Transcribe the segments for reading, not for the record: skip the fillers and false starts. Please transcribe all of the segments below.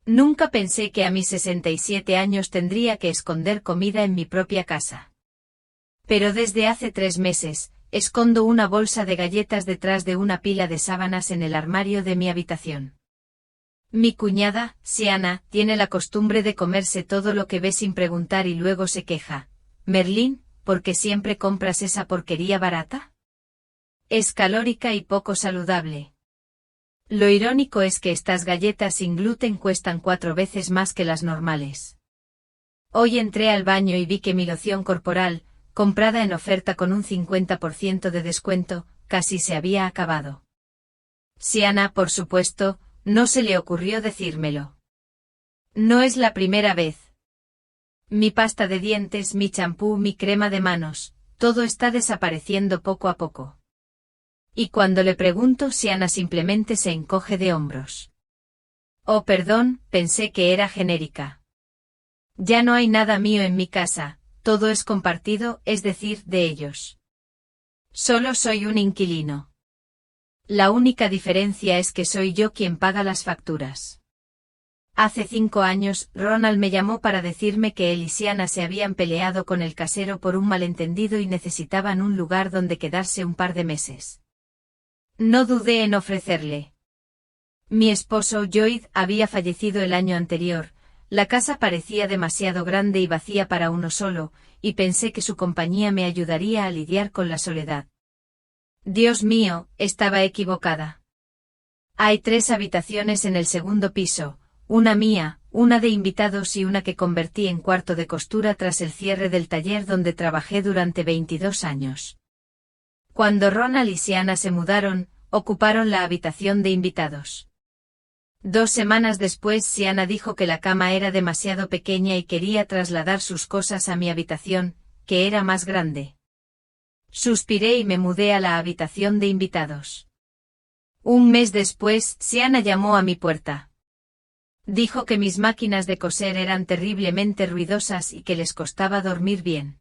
Nunca pensé que a mis 67 años tendría que esconder comida en mi propia casa. Pero desde hace 3 meses, escondo una bolsa de galletas detrás de una pila de sábanas en el armario de mi habitación. Mi cuñada, Siana, tiene la costumbre de comerse todo lo que ve sin preguntar y luego se queja. Merlín, ¿por qué siempre compras esa porquería barata? Es calórica y poco saludable. Lo irónico es que estas galletas sin gluten cuestan 4 veces más que las normales. Hoy entré al baño y vi que mi loción corporal, comprada en oferta con un 50% de descuento, casi se había acabado. Siana, por supuesto, no se le ocurrió decírmelo. No es la primera vez. Mi pasta de dientes, mi champú, mi crema de manos, todo está desapareciendo poco a poco. Y cuando le pregunto, Siana simplemente se encoge de hombros. Oh, perdón, pensé que era genérica. Ya no hay nada mío en mi casa, todo es compartido, es decir, de ellos. Solo soy un inquilino. La única diferencia es que soy yo quien paga las facturas. Hace 5 años, Ronald me llamó para decirme que él y Siana se habían peleado con el casero por un malentendido y necesitaban un lugar donde quedarse un par de meses. No dudé en ofrecerle. Mi esposo, Lloyd, había fallecido el año anterior, la casa parecía demasiado grande y vacía para uno solo, y pensé que su compañía me ayudaría a lidiar con la soledad. Dios mío, estaba equivocada. Hay 3 habitaciones en el segundo piso, una mía, una de invitados y una que convertí en cuarto de costura tras el cierre del taller donde trabajé durante 22 años. Cuando Ronald y Siana se mudaron, ocuparon la habitación de invitados. 2 semanas después, Siana dijo que la cama era demasiado pequeña y quería trasladar sus cosas a mi habitación, que era más grande. Suspiré y me mudé a la habitación de invitados. Un mes después, Siana llamó a mi puerta. Dijo que mis máquinas de coser eran terriblemente ruidosas y que les costaba dormir bien.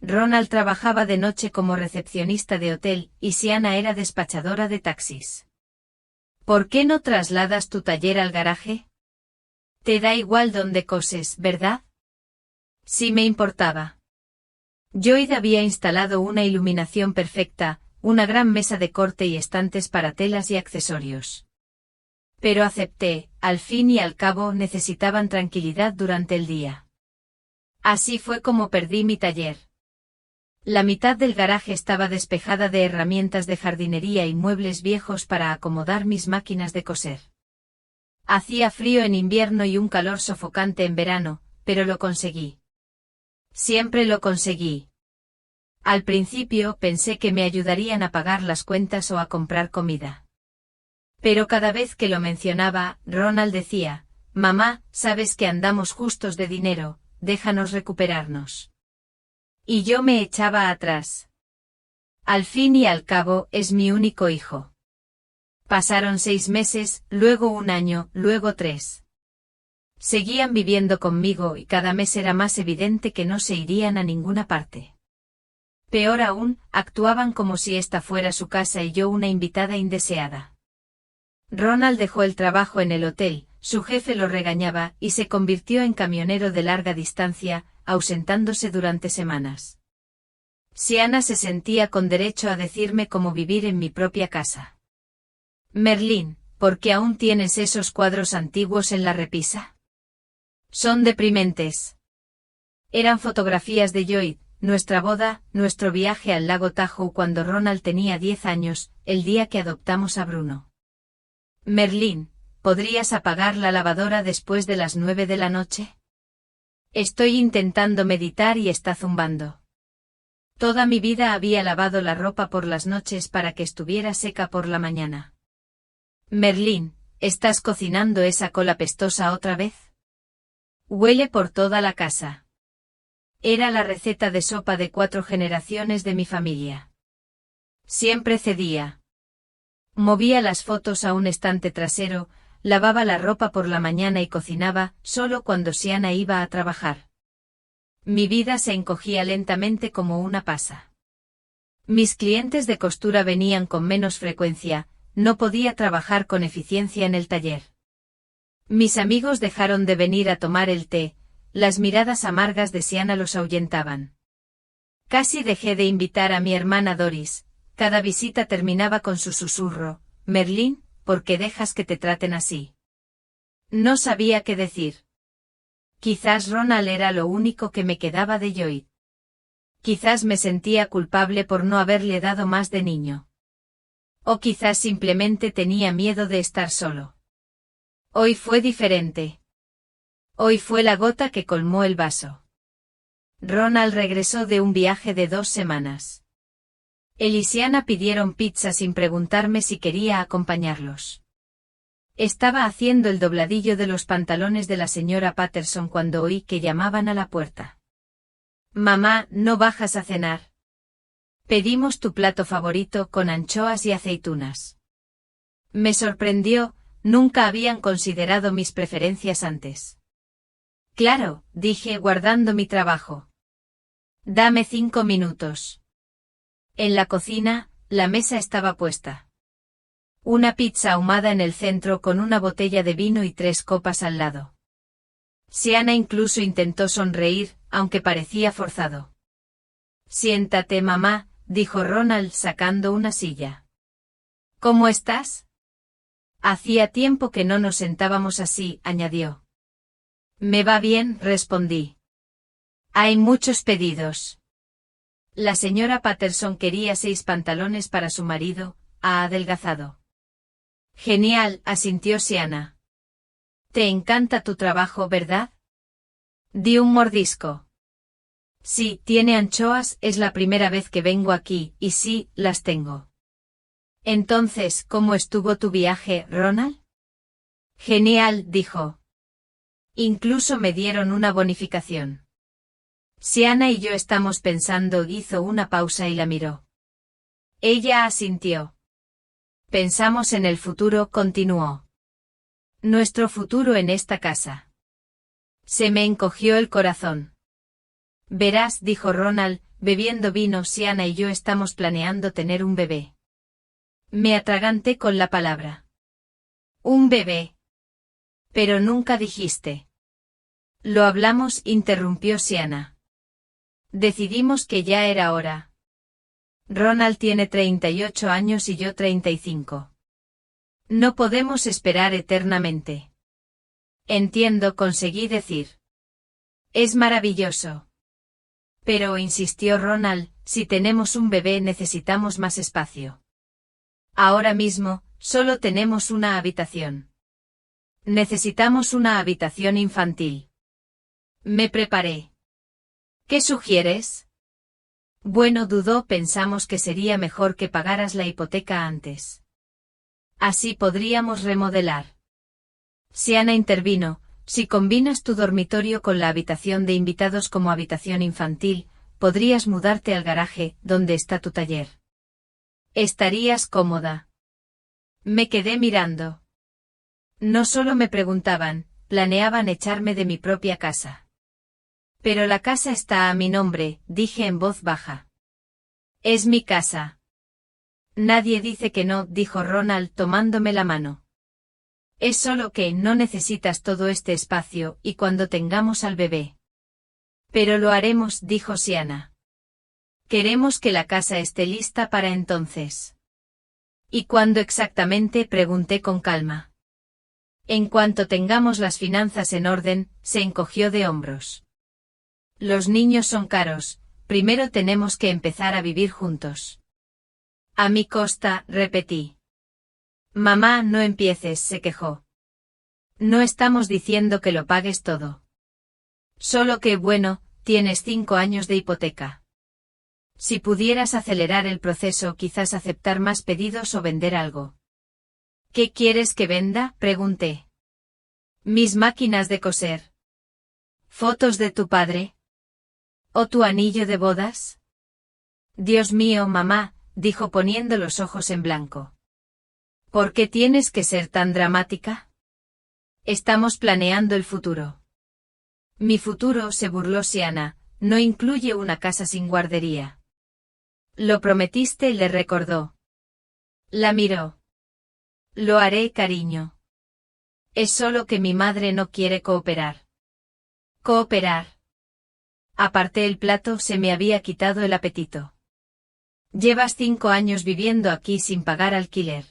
Ronald trabajaba de noche como recepcionista de hotel, y Siana era despachadora de taxis. ¿Por qué no trasladas tu taller al garaje? Te da igual dónde coses, ¿verdad? Sí me importaba. Lloyd había instalado una iluminación perfecta, una gran mesa de corte y estantes para telas y accesorios. Pero acepté, al fin y al cabo necesitaban tranquilidad durante el día. Así fue como perdí mi taller. La mitad del garaje estaba despejada de herramientas de jardinería y muebles viejos para acomodar mis máquinas de coser. Hacía frío en invierno y un calor sofocante en verano, pero lo conseguí. Siempre lo conseguí. Al principio pensé que me ayudarían a pagar las cuentas o a comprar comida. Pero cada vez que lo mencionaba, Ronald decía, «Mamá, sabes que andamos justos de dinero, déjanos recuperarnos». Y yo me echaba atrás. Al fin y al cabo, es mi único hijo. Pasaron 6 meses, luego 1 año, luego 3. Seguían viviendo conmigo y cada mes era más evidente que no se irían a ninguna parte. Peor aún, actuaban como si esta fuera su casa y yo una invitada indeseada. Ronald dejó el trabajo en el hotel, su jefe lo regañaba y se convirtió en camionero de larga distancia, ausentándose durante semanas. Siana se sentía con derecho a decirme cómo vivir en mi propia casa. Merlín, ¿por qué aún tienes esos cuadros antiguos en la repisa? Son deprimentes. Eran fotografías de Lloyd, nuestra boda, nuestro viaje al lago Tahoe cuando Ronald tenía 10 años, el día que adoptamos a Bruno. Merlín, ¿podrías apagar la lavadora después de las 9 de la noche? Estoy intentando meditar y está zumbando. Toda mi vida había lavado la ropa por las noches para que estuviera seca por la mañana. Merlín, ¿estás cocinando esa cola pestosa otra vez? Huele por toda la casa. Era la receta de sopa de 4 generaciones de mi familia. Siempre cedía. Movía las fotos a un estante trasero, lavaba la ropa por la mañana y cocinaba, solo cuando Siana iba a trabajar. Mi vida se encogía lentamente como una pasa. Mis clientes de costura venían con menos frecuencia, no podía trabajar con eficiencia en el taller. Mis amigos dejaron de venir a tomar el té, las miradas amargas de Siana los ahuyentaban. Casi dejé de invitar a mi hermana Doris, cada visita terminaba con su susurro, Merlín, ¿por qué dejas que te traten así? No sabía qué decir. Quizás Ronald era lo único que me quedaba de Lloyd. Quizás me sentía culpable por no haberle dado más de niño. O quizás simplemente tenía miedo de estar solo. Hoy fue diferente. Hoy fue la gota que colmó el vaso. Ronald regresó de un viaje de 2 semanas. Él y Siana pidieron pizza sin preguntarme si quería acompañarlos. Estaba haciendo el dobladillo de los pantalones de la señora Patterson cuando oí que llamaban a la puerta. Mamá, ¿no bajas a cenar? Pedimos tu plato favorito con anchoas y aceitunas. Me sorprendió, nunca habían considerado mis preferencias antes. Claro, dije guardando mi trabajo. Dame 5 minutos. En la cocina, la mesa estaba puesta. Una pizza ahumada en el centro con una botella de vino y 3 copas al lado. Siana incluso intentó sonreír, aunque parecía forzado. Siéntate, mamá, dijo Ronald sacando una silla. ¿Cómo estás? Hacía tiempo que no nos sentábamos así, añadió. Me va bien, respondí. Hay muchos pedidos. La señora Patterson quería 6 pantalones para su marido, ha adelgazado. Genial, asintió Siana. Te encanta tu trabajo, ¿verdad? Di un mordisco. Sí, tiene anchoas, es la primera vez que vengo aquí, y sí, las tengo. Entonces, ¿cómo estuvo tu viaje, Ronald? Genial, dijo. Incluso me dieron una bonificación. Siana y yo estamos pensando, hizo una pausa y la miró. Ella asintió. Pensamos en el futuro, continuó. Nuestro futuro en esta casa. Se me encogió el corazón. Verás, dijo Ronald, bebiendo vino, Siana y yo estamos planeando tener un bebé. Me atraganté con la palabra. Un bebé. Pero nunca dijiste. Lo hablamos, interrumpió Siana. Decidimos que ya era hora. Ronald tiene 38 años y yo 35. No podemos esperar eternamente. Entiendo, conseguí decir. Es maravilloso. Pero, insistió Ronald, si tenemos un bebé necesitamos más espacio. Ahora mismo, solo tenemos una habitación. Necesitamos una habitación infantil. Me preparé. ¿Qué sugieres? Bueno, dudó, pensamos que sería mejor que pagaras la hipoteca antes. Así podríamos remodelar. Siana intervino, si combinas tu dormitorio con la habitación de invitados como habitación infantil, podrías mudarte al garaje, donde está tu taller. Estarías cómoda. Me quedé mirando. No solo me preguntaban, planeaban echarme de mi propia casa. Pero la casa está a mi nombre, dije en voz baja. Es mi casa. Nadie dice que no, dijo Ronald tomándome la mano. Es solo que no necesitas todo este espacio, y cuando tengamos al bebé. Pero lo haremos, dijo Siana. Queremos que la casa esté lista para entonces. ¿Y cuándo exactamente?, pregunté con calma. En cuanto tengamos las finanzas en orden, se encogió de hombros. Los niños son caros, primero tenemos que empezar a vivir juntos. A mi costa, repetí. Mamá, no empieces, se quejó. No estamos diciendo que lo pagues todo. Solo que, bueno, tienes 5 años de hipoteca. Si pudieras acelerar el proceso, quizás aceptar más pedidos o vender algo. ¿Qué quieres que venda?, pregunté. Mis máquinas de coser. ¿Fotos de tu padre? ¿O tu anillo de bodas? Dios mío, mamá, dijo poniendo los ojos en blanco. ¿Por qué tienes que ser tan dramática? Estamos planeando el futuro. Mi futuro, se burló Siana, no incluye una casa sin guardería. Lo prometiste, le recordó. La miró. Lo haré, cariño. Es solo que mi madre no quiere cooperar. ¿Cooperar? Aparté el plato, se me había quitado el apetito. Llevas 5 años viviendo aquí sin pagar alquiler.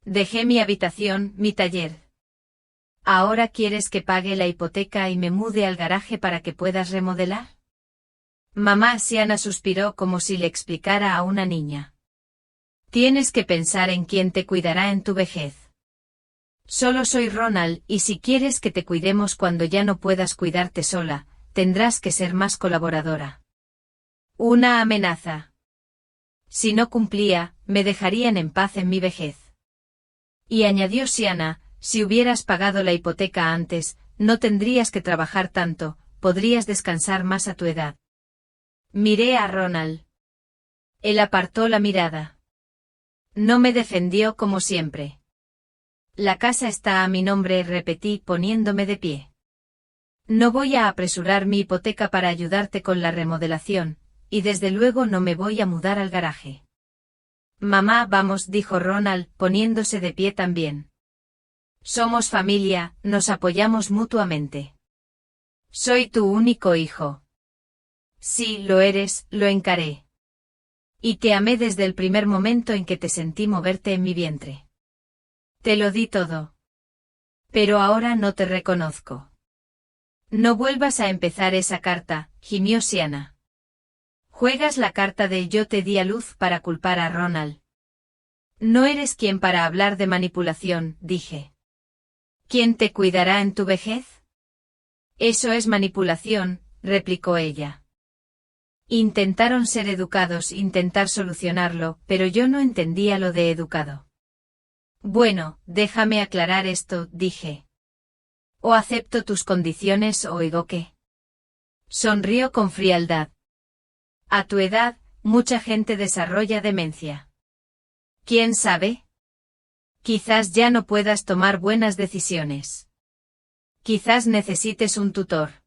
Dejé mi habitación, mi taller. ¿Ahora quieres que pague la hipoteca y me mude al garaje para que puedas remodelar? Mamá Siana suspiró como si le explicara a una niña. Tienes que pensar en quién te cuidará en tu vejez. Solo soy Ronald, y si quieres que te cuidemos cuando ya no puedas cuidarte sola, tendrás que ser más colaboradora. Una amenaza. Si no cumplía, me dejarían en paz en mi vejez. Y añadió Siana, si hubieras pagado la hipoteca antes, no tendrías que trabajar tanto, podrías descansar más a tu edad. Miré a Ronald. Él apartó la mirada. No me defendió como siempre. La casa está a mi nombre, repetí poniéndome de pie. No voy a apresurar mi hipoteca para ayudarte con la remodelación, y desde luego no me voy a mudar al garaje. Mamá, vamos, dijo Ronald, poniéndose de pie también. Somos familia, nos apoyamos mutuamente. Soy tu único hijo. Sí, lo eres, lo encaré. Y te amé desde el primer momento en que te sentí moverte en mi vientre. Te lo di todo. Pero ahora no te reconozco. No vuelvas a empezar esa carta, gimió Siana. Juegas la carta de yo te di a luz para culpar a Ronald. No eres quien para hablar de manipulación, dije. ¿Quién te cuidará en tu vejez? Eso es manipulación, replicó ella. Intentaron ser educados, intentar solucionarlo, pero yo no entendía lo de educado. Bueno, déjame aclarar esto, dije. O acepto tus condiciones o oigo qué. Sonrió con frialdad. A tu edad, mucha gente desarrolla demencia. ¿Quién sabe? Quizás ya no puedas tomar buenas decisiones. Quizás necesites un tutor.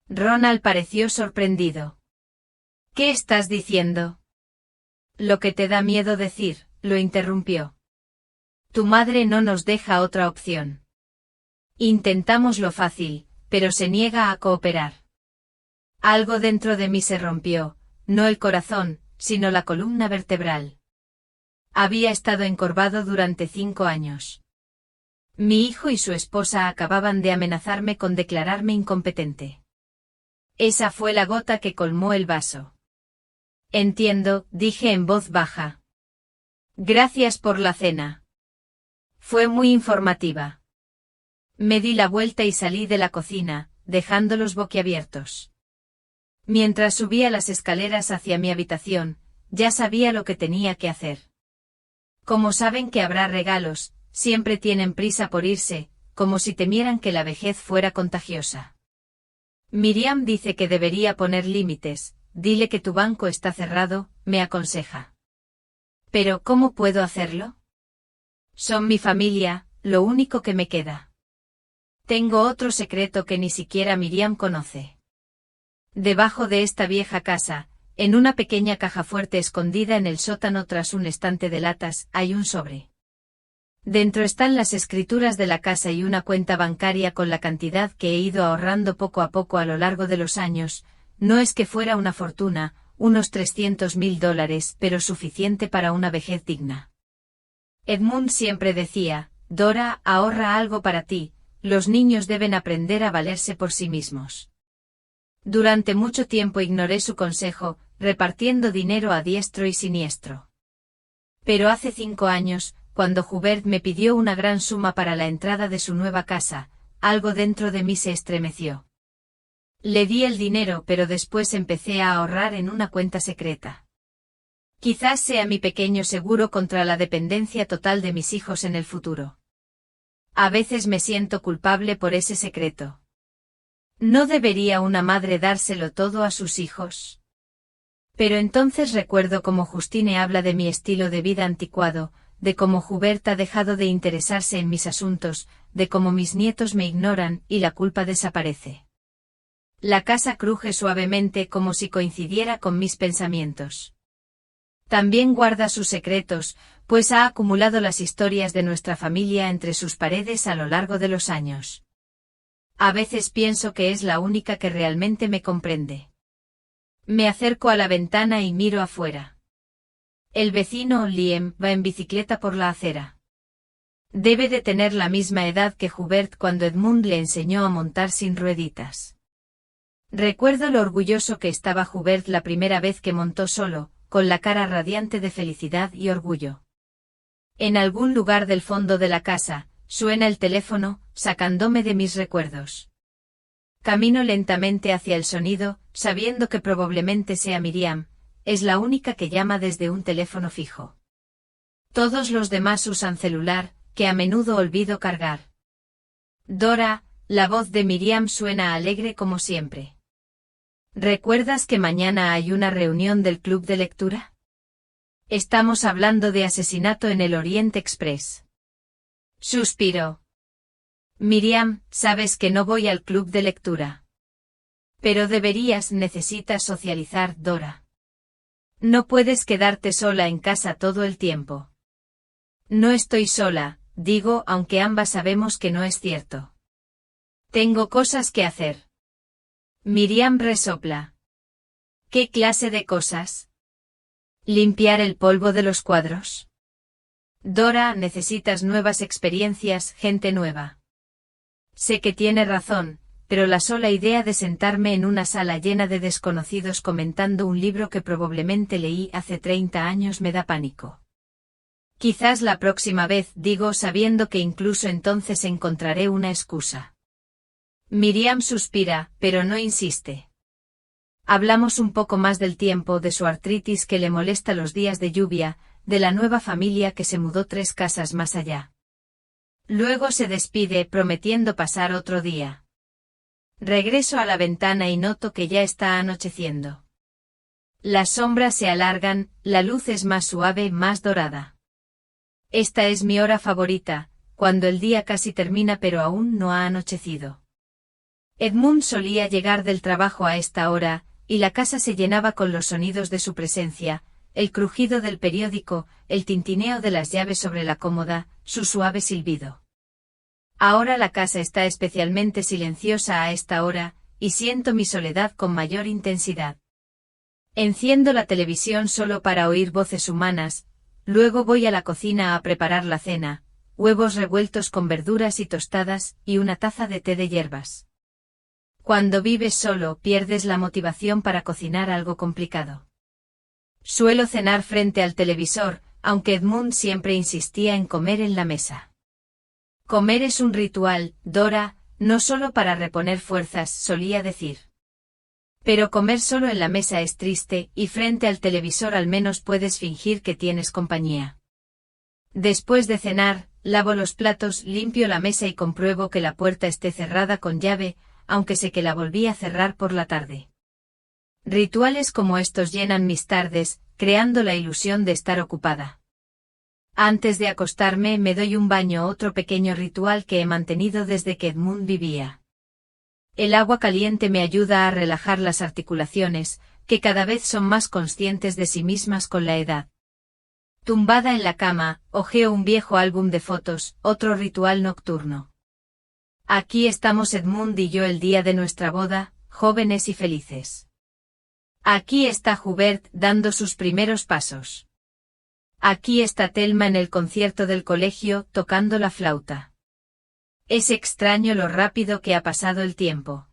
Ronald pareció sorprendido. ¿Qué estás diciendo? Lo que te da miedo decir, lo interrumpió. Tu madre no nos deja otra opción. Intentamos lo fácil, pero se niega a cooperar. Algo dentro de mí se rompió, no el corazón, sino la columna vertebral. Había estado encorvado durante 5 años. Mi hijo y su esposa acababan de amenazarme con declararme incompetente. Esa fue la gota que colmó el vaso. Entiendo, dije en voz baja. Gracias por la cena. Fue muy informativa. Me di la vuelta y salí de la cocina, dejándolos boquiabiertos. Mientras subía las escaleras hacia mi habitación, ya sabía lo que tenía que hacer. Como saben que habrá regalos, siempre tienen prisa por irse, como si temieran que la vejez fuera contagiosa. Miriam dice que debería poner límites, dile que tu banco está cerrado, me aconseja. Pero ¿cómo puedo hacerlo? Son mi familia, lo único que me queda. Tengo otro secreto que ni siquiera Miriam conoce. Debajo de esta vieja casa, en una pequeña caja fuerte escondida en el sótano tras un estante de latas, hay un sobre. Dentro están las escrituras de la casa y una cuenta bancaria con la cantidad que he ido ahorrando poco a poco a lo largo de los años. No es que fuera una fortuna, unos $300.000, pero suficiente para una vejez digna. Edmund siempre decía, Dora, ahorra algo para ti, los niños deben aprender a valerse por sí mismos. Durante mucho tiempo ignoré su consejo, repartiendo dinero a diestro y siniestro. Pero hace 5 años, cuando Hubert me pidió una gran suma para la entrada de su nueva casa, algo dentro de mí se estremeció. Le di el dinero, pero después empecé a ahorrar en una cuenta secreta. Quizás sea mi pequeño seguro contra la dependencia total de mis hijos en el futuro. A veces me siento culpable por ese secreto. ¿No debería una madre dárselo todo a sus hijos? Pero entonces recuerdo cómo Justine habla de mi estilo de vida anticuado, de cómo Hubert ha dejado de interesarse en mis asuntos, de cómo mis nietos me ignoran y la culpa desaparece. La casa cruje suavemente como si coincidiera con mis pensamientos. También guarda sus secretos, pues ha acumulado las historias de nuestra familia entre sus paredes a lo largo de los años. A veces pienso que es la única que realmente me comprende. Me acerco a la ventana y miro afuera. El vecino, Liam, va en bicicleta por la acera. Debe de tener la misma edad que Hubert cuando Edmund le enseñó a montar sin rueditas. Recuerdo lo orgulloso que estaba Hubert la primera vez que montó solo, con la cara radiante de felicidad y orgullo. En algún lugar del fondo de la casa, suena el teléfono, sacándome de mis recuerdos. Camino lentamente hacia el sonido, sabiendo que probablemente sea Miriam, es la única que llama desde un teléfono fijo. Todos los demás usan celular, que a menudo olvido cargar. Dora, la voz de Miriam suena alegre como siempre. ¿Recuerdas que mañana hay una reunión del club de lectura? Estamos hablando de asesinato en el Orient Express. Suspiró. Miriam, sabes que no voy al club de lectura. Pero necesitas socializar, Dora. No puedes quedarte sola en casa todo el tiempo. No estoy sola, digo, aunque ambas sabemos que no es cierto. Tengo cosas que hacer. Miriam resopla. ¿Qué clase de cosas? ¿Limpiar el polvo de los cuadros? Dora, necesitas nuevas experiencias, gente nueva. Sé que tiene razón, pero la sola idea de sentarme en una sala llena de desconocidos comentando un libro que probablemente leí hace 30 años me da pánico. Quizás la próxima vez, digo, sabiendo que incluso entonces encontraré una excusa. Miriam suspira, pero no insiste. Hablamos un poco más del tiempo, de su artritis que le molesta los días de lluvia, de la nueva familia que se mudó 3 casas más allá. Luego se despide, prometiendo pasar otro día. Regreso a la ventana y noto que ya está anocheciendo. Las sombras se alargan, la luz es más suave, más dorada. Esta es mi hora favorita, cuando el día casi termina pero aún no ha anochecido. Edmund solía llegar del trabajo a esta hora, y la casa se llenaba con los sonidos de su presencia, el crujido del periódico, el tintineo de las llaves sobre la cómoda, su suave silbido. Ahora la casa está especialmente silenciosa a esta hora, y siento mi soledad con mayor intensidad. Enciendo la televisión solo para oír voces humanas, luego voy a la cocina a preparar la cena, huevos revueltos con verduras y tostadas, y una taza de té de hierbas. Cuando vives solo, pierdes la motivación para cocinar algo complicado. Suelo cenar frente al televisor, aunque Edmund siempre insistía en comer en la mesa. Comer es un ritual, Dora, no solo para reponer fuerzas, solía decir. Pero comer solo en la mesa es triste, y frente al televisor al menos puedes fingir que tienes compañía. Después de cenar, lavo los platos, limpio la mesa y compruebo que la puerta esté cerrada con llave, aunque sé que la volví a cerrar por la tarde. Rituales como estos llenan mis tardes, creando la ilusión de estar ocupada. Antes de acostarme me doy un baño, otro pequeño ritual que he mantenido desde que Edmund vivía. El agua caliente me ayuda a relajar las articulaciones, que cada vez son más conscientes de sí mismas con la edad. Tumbada en la cama, hojeo un viejo álbum de fotos, otro ritual nocturno. Aquí estamos Edmund y yo el día de nuestra boda, jóvenes y felices. Aquí está Hubert dando sus primeros pasos. Aquí está Thelma en el concierto del colegio, tocando la flauta. Es extraño lo rápido que ha pasado el tiempo.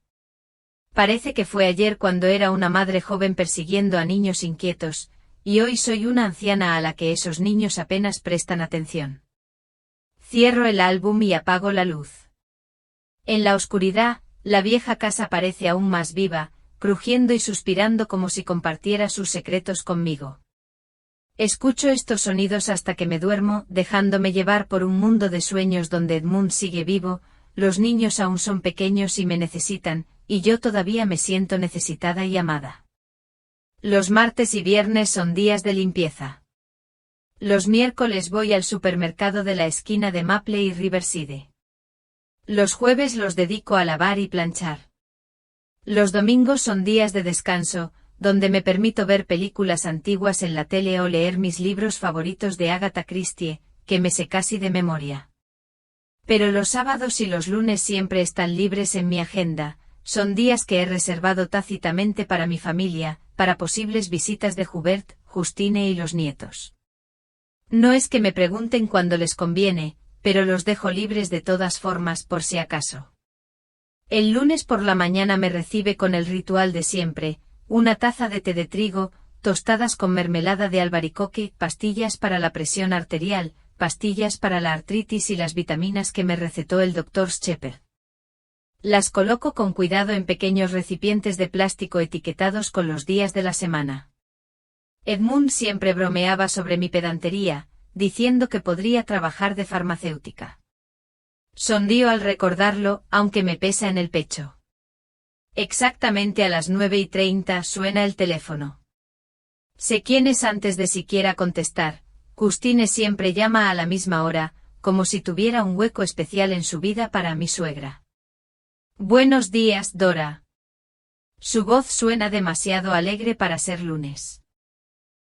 Parece que fue ayer cuando era una madre joven persiguiendo a niños inquietos, y hoy soy una anciana a la que esos niños apenas prestan atención. Cierro el álbum y apago la luz. En la oscuridad, la vieja casa parece aún más viva, crujiendo y suspirando como si compartiera sus secretos conmigo. Escucho estos sonidos hasta que me duermo, dejándome llevar por un mundo de sueños donde Edmund sigue vivo, los niños aún son pequeños y me necesitan, y yo todavía me siento necesitada y amada. Los martes y viernes son días de limpieza. Los miércoles voy al supermercado de la esquina de Maple y Riverside. Los jueves los dedico a lavar y planchar. Los domingos son días de descanso, donde me permito ver películas antiguas en la tele o leer mis libros favoritos de Agatha Christie, que me sé casi de memoria. Pero los sábados y los lunes siempre están libres en mi agenda, son días que he reservado tácitamente para mi familia, para posibles visitas de Hubert, Justine y los nietos. No es que me pregunten cuando les conviene, pero los dejo libres de todas formas por si acaso. El lunes por la mañana me recibe con el ritual de siempre, una taza de té de trigo, tostadas con mermelada de albaricoque, pastillas para la presión arterial, pastillas para la artritis y las vitaminas que me recetó el Dr. Shepard. Las coloco con cuidado en pequeños recipientes de plástico etiquetados con los días de la semana. Edmund siempre bromeaba sobre mi pedantería, diciendo que podría trabajar de farmacéutica. Sonrío al recordarlo, aunque me pesa en el pecho. Exactamente a las 9:30 suena el teléfono. Sé quién es antes de siquiera contestar. Justine siempre llama a la misma hora, como si tuviera un hueco especial en su vida para mi suegra. Buenos días, Dora. Su voz suena demasiado alegre para ser lunes.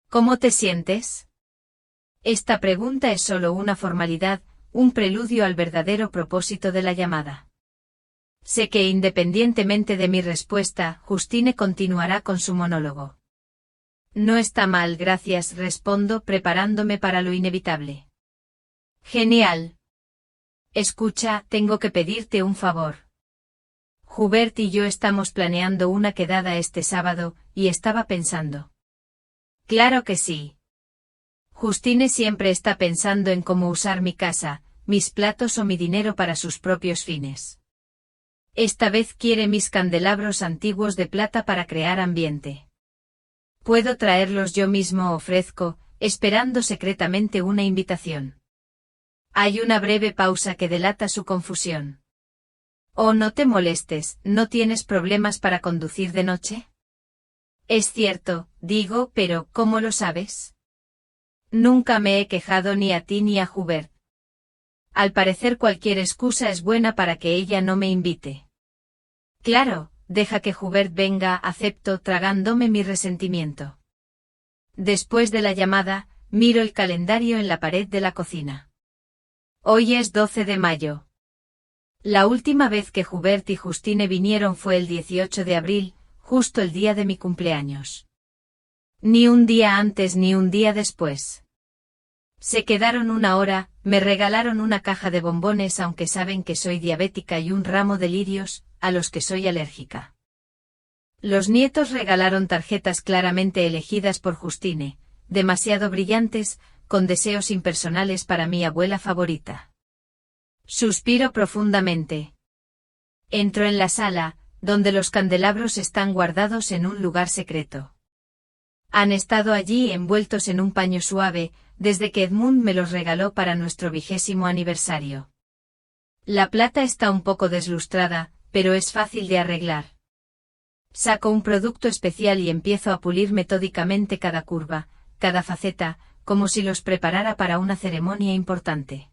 ¿Cómo te sientes? Esta pregunta es solo una formalidad, un preludio al verdadero propósito de la llamada. Sé que independientemente de mi respuesta, Justine continuará con su monólogo. No está mal, gracias, respondo preparándome para lo inevitable. Genial. Escucha, tengo que pedirte un favor. Hubert y yo estamos planeando una quedada este sábado, y estaba pensando. Claro que sí. Justine siempre está pensando en cómo usar mi casa, mis platos o mi dinero para sus propios fines. Esta vez quiere mis candelabros antiguos de plata para crear ambiente. Puedo traerlos yo mismo, ofrezco, esperando secretamente una invitación. Hay una breve pausa que delata su confusión. Oh, no te molestes, ¿no tienes problemas para conducir de noche? Es cierto, digo, pero ¿cómo lo sabes? Nunca me he quejado ni a ti ni a Hubert. Al parecer cualquier excusa es buena para que ella no me invite. Claro, deja que Hubert venga, acepto tragándome mi resentimiento. Después de la llamada, miro el calendario en la pared de la cocina. Hoy es 12 de mayo. La última vez que Hubert y Justine vinieron fue el 18 de abril, justo el día de mi cumpleaños. Ni un día antes ni un día después. Se quedaron una hora, me regalaron una caja de bombones aunque saben que soy diabética y un ramo de lirios, a los que soy alérgica. Los nietos regalaron tarjetas claramente elegidas por Justine, demasiado brillantes, con deseos impersonales para mi abuela favorita. Suspiro profundamente. Entro en la sala, donde los candelabros están guardados en un lugar secreto. Han estado allí envueltos en un paño suave, desde que Edmund me los regaló para nuestro 20º aniversario. La plata está un poco deslustrada, pero es fácil de arreglar. Saco un producto especial y empiezo a pulir metódicamente cada curva, cada faceta, como si los preparara para una ceremonia importante.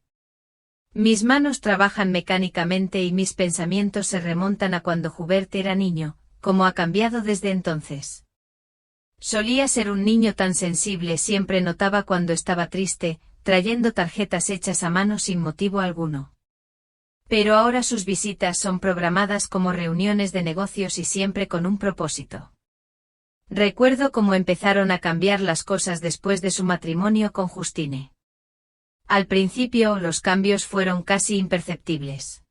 Mis manos trabajan mecánicamente y mis pensamientos se remontan a cuando Hubert era niño, como ha cambiado desde entonces. Solía ser un niño tan sensible, siempre notaba cuando estaba triste, trayendo tarjetas hechas a mano sin motivo alguno. Pero ahora sus visitas son programadas como reuniones de negocios y siempre con un propósito. Recuerdo cómo empezaron a cambiar las cosas después de su matrimonio con Justine. Al principio los cambios fueron casi imperceptibles.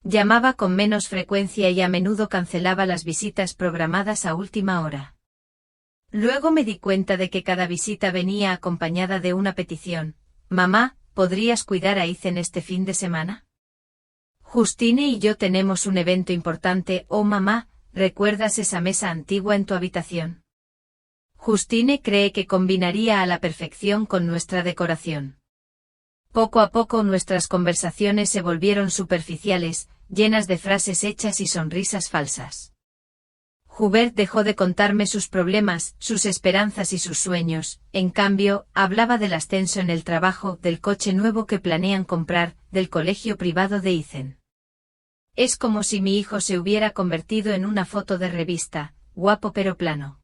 Llamaba con menos frecuencia y a menudo cancelaba las visitas programadas a última hora. Luego me di cuenta de que cada visita venía acompañada de una petición. Mamá, ¿podrías cuidar a Ethan este fin de semana? Justine y yo tenemos un evento importante. Oh mamá, ¿recuerdas esa mesa antigua en tu habitación? Justine cree que combinaría a la perfección con nuestra decoración. Poco a poco nuestras conversaciones se volvieron superficiales, llenas de frases hechas y sonrisas falsas. Hubert dejó de contarme sus problemas, sus esperanzas y sus sueños, en cambio, hablaba del ascenso en el trabajo, del coche nuevo que planean comprar, del colegio privado de Ethan. Es como si mi hijo se hubiera convertido en una foto de revista, guapo pero plano.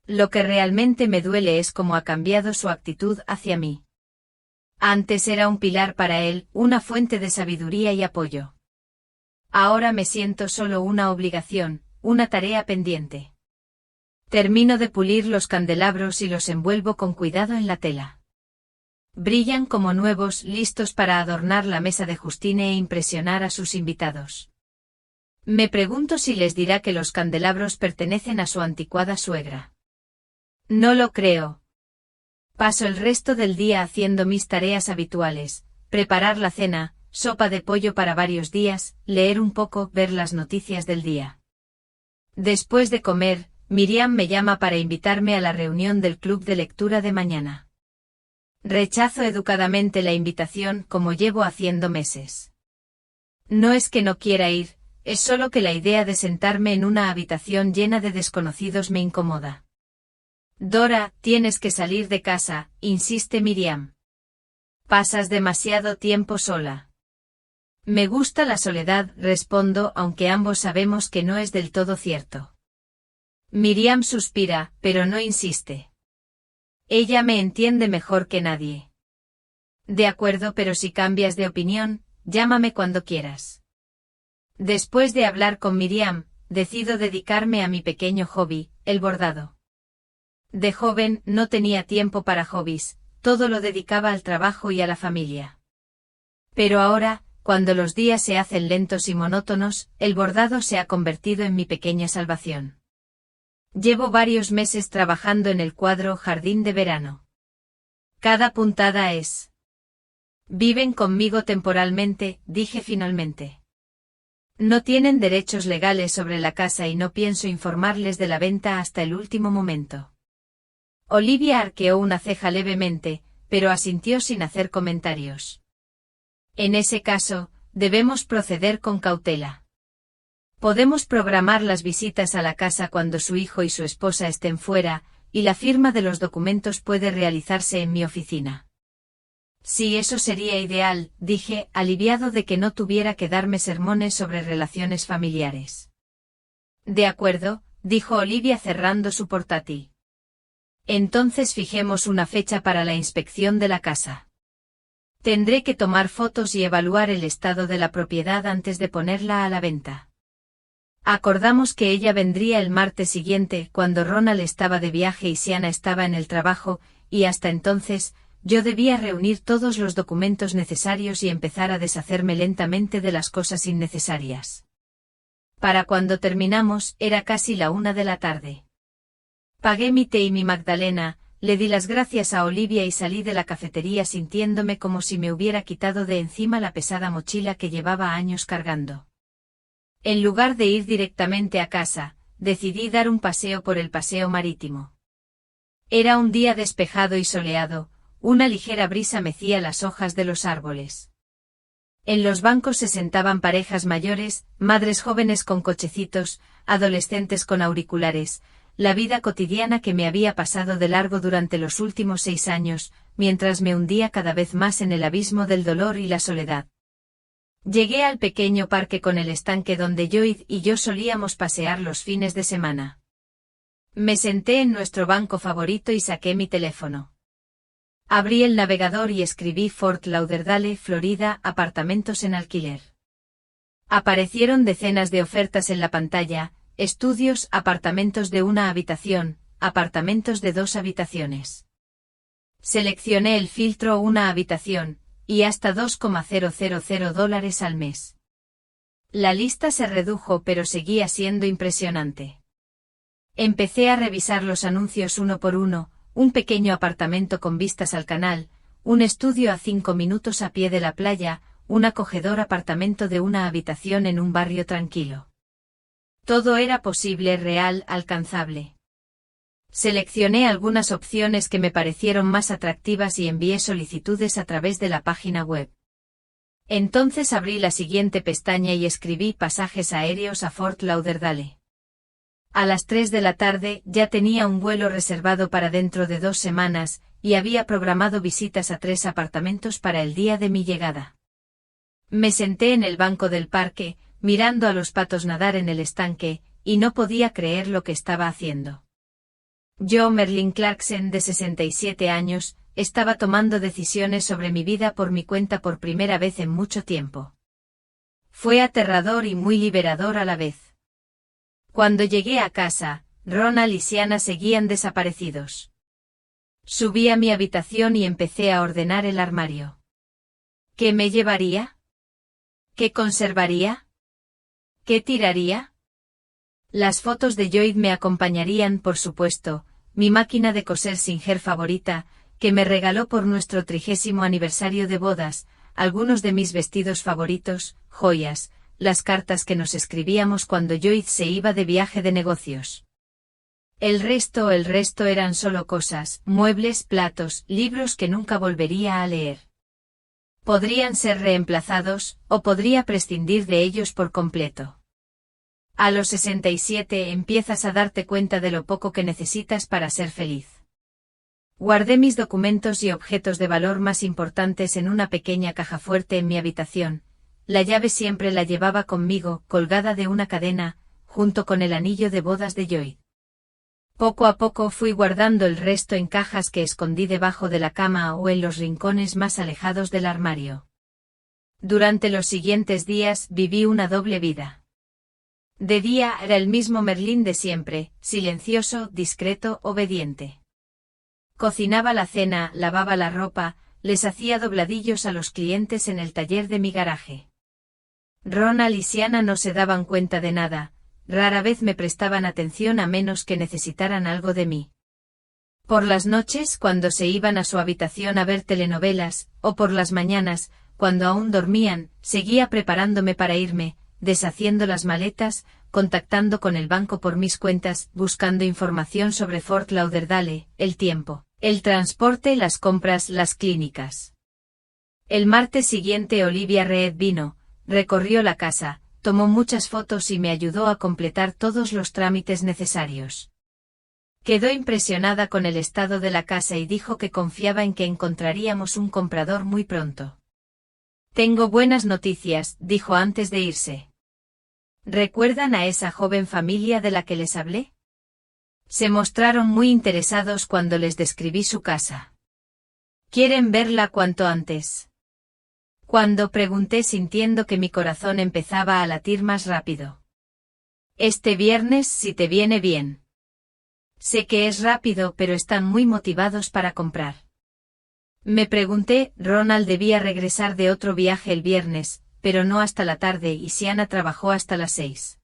Lo que realmente me duele es cómo ha cambiado su actitud hacia mí. Antes era un pilar para él, una fuente de sabiduría y apoyo. Ahora me siento solo una obligación, una tarea pendiente. Termino de pulir los candelabros y los envuelvo con cuidado en la tela. Brillan como nuevos, listos para adornar la mesa de Justine e impresionar a sus invitados. Me pregunto si les dirá que los candelabros pertenecen a su anticuada suegra. No lo creo. Paso el resto del día haciendo mis tareas habituales, preparar la cena, sopa de pollo para varios días, leer un poco, ver las noticias del día. Después de comer, Miriam me llama para invitarme a la reunión del club de lectura de mañana. Rechazo educadamente la invitación, como llevo haciendo meses. No es que no quiera ir, es solo que la idea de sentarme en una habitación llena de desconocidos me incomoda. Dora, tienes que salir de casa, insiste Miriam. Pasas demasiado tiempo sola. Me gusta la soledad, respondo, aunque ambos sabemos que no es del todo cierto. Miriam suspira, pero no insiste. Ella me entiende mejor que nadie. De acuerdo, pero si cambias de opinión, llámame cuando quieras. Después de hablar con Miriam, decido dedicarme a mi pequeño hobby, el bordado. De joven, no tenía tiempo para hobbies, todo lo dedicaba al trabajo y a la familia. Pero ahora, cuando los días se hacen lentos y monótonos, el bordado se ha convertido en mi pequeña salvación. Llevo varios meses trabajando en el cuadro Jardín de Verano. Cada puntada es. Viven conmigo temporalmente, dije finalmente. No tienen derechos legales sobre la casa y no pienso informarles de la venta hasta el último momento. Olivia arqueó una ceja levemente, pero asintió sin hacer comentarios. En ese caso, debemos proceder con cautela. Podemos programar las visitas a la casa cuando su hijo y su esposa estén fuera, y la firma de los documentos puede realizarse en mi oficina. Sí, eso sería ideal, dije, aliviado de que no tuviera que darme sermones sobre relaciones familiares. De acuerdo, dijo Olivia cerrando su portátil. Entonces fijemos una fecha para la inspección de la casa. Tendré que tomar fotos y evaluar el estado de la propiedad antes de ponerla a la venta. Acordamos que ella vendría el martes siguiente, cuando Ronald estaba de viaje y Siana estaba en el trabajo, y hasta entonces, yo debía reunir todos los documentos necesarios y empezar a deshacerme lentamente de las cosas innecesarias. Para cuando terminamos, era casi la 1 de la tarde. Pagué mi té y mi magdalena, le di las gracias a Olivia y salí de la cafetería sintiéndome como si me hubiera quitado de encima la pesada mochila que llevaba años cargando. En lugar de ir directamente a casa, decidí dar un paseo por el paseo marítimo. Era un día despejado y soleado, una ligera brisa mecía las hojas de los árboles. En los bancos se sentaban parejas mayores, madres jóvenes con cochecitos, adolescentes con auriculares, la vida cotidiana que me había pasado de largo durante los últimos 6 años, mientras me hundía cada vez más en el abismo del dolor y la soledad. Llegué al pequeño parque con el estanque donde Joyd y yo solíamos pasear los fines de semana. Me senté en nuestro banco favorito y saqué mi teléfono. Abrí el navegador y escribí Fort Lauderdale, Florida, apartamentos en alquiler. Aparecieron decenas de ofertas en la pantalla, estudios, apartamentos de 1 habitación, apartamentos de 2 habitaciones. Seleccioné el filtro 1 habitación, y hasta $2,000 al mes. La lista se redujo pero seguía siendo impresionante. Empecé a revisar los anuncios uno por uno, un pequeño apartamento con vistas al canal, un estudio a 5 minutos a pie de la playa, un acogedor apartamento de 1 habitación en un barrio tranquilo. Todo era posible, real, alcanzable. Seleccioné algunas opciones que me parecieron más atractivas y envié solicitudes a través de la página web. Entonces abrí la siguiente pestaña y escribí pasajes aéreos a Fort Lauderdale. A las 3 de la tarde ya tenía un vuelo reservado para dentro de 2 semanas, y había programado visitas a 3 apartamentos para el día de mi llegada. Me senté en el banco del parque, mirando a los patos nadar en el estanque, y no podía creer lo que estaba haciendo. Yo, Merlin Clarkson, de 67 años, estaba tomando decisiones sobre mi vida por mi cuenta por primera vez en mucho tiempo. Fue aterrador y muy liberador a la vez. Cuando llegué a casa, Ronald y Sienna seguían desaparecidos. Subí a mi habitación y empecé a ordenar el armario. ¿Qué me llevaría? ¿Qué conservaría? ¿Qué tiraría? Las fotos de Lloyd me acompañarían, por supuesto, mi máquina de coser Singer favorita, que me regaló por nuestro 30º aniversario de bodas, algunos de mis vestidos favoritos, joyas, las cartas que nos escribíamos cuando Lloyd se iba de viaje de negocios. El resto eran solo cosas, muebles, platos, libros que nunca volvería a leer. Podrían ser reemplazados, o podría prescindir de ellos por completo. A los 67 empiezas a darte cuenta de lo poco que necesitas para ser feliz. Guardé mis documentos y objetos de valor más importantes en una pequeña caja fuerte en mi habitación. La llave siempre la llevaba conmigo, colgada de una cadena, junto con el anillo de bodas de Lloyd. Poco a poco fui guardando el resto en cajas que escondí debajo de la cama o en los rincones más alejados del armario. Durante los siguientes días viví una doble vida. De día era el mismo Merlín de siempre, silencioso, discreto, obediente. Cocinaba la cena, lavaba la ropa, les hacía dobladillos a los clientes en el taller de mi garaje. Ronald y Sienna no se daban cuenta de nada, rara vez me prestaban atención a menos que necesitaran algo de mí. Por las noches, cuando se iban a su habitación a ver telenovelas, o por las mañanas, cuando aún dormían, seguía preparándome para irme, deshaciendo las maletas, contactando con el banco por mis cuentas, buscando información sobre Fort Lauderdale, el tiempo, el transporte, las compras, las clínicas. El martes siguiente Olivia Reed vino, recorrió la casa, tomó muchas fotos y me ayudó a completar todos los trámites necesarios. Quedó impresionada con el estado de la casa y dijo que confiaba en que encontraríamos un comprador muy pronto. Tengo buenas noticias, dijo antes de irse. ¿Recuerdan a esa joven familia de la que les hablé? Se mostraron muy interesados cuando les describí su casa. ¿Quieren verla cuanto antes? Cuando pregunté sintiendo que mi corazón empezaba a latir más rápido. Este viernes si te viene bien. Sé que es rápido pero están muy motivados para comprar. Me pregunté, Ronald debía regresar de otro viaje el viernes, pero no hasta la tarde y Sienna trabajó hasta las 6.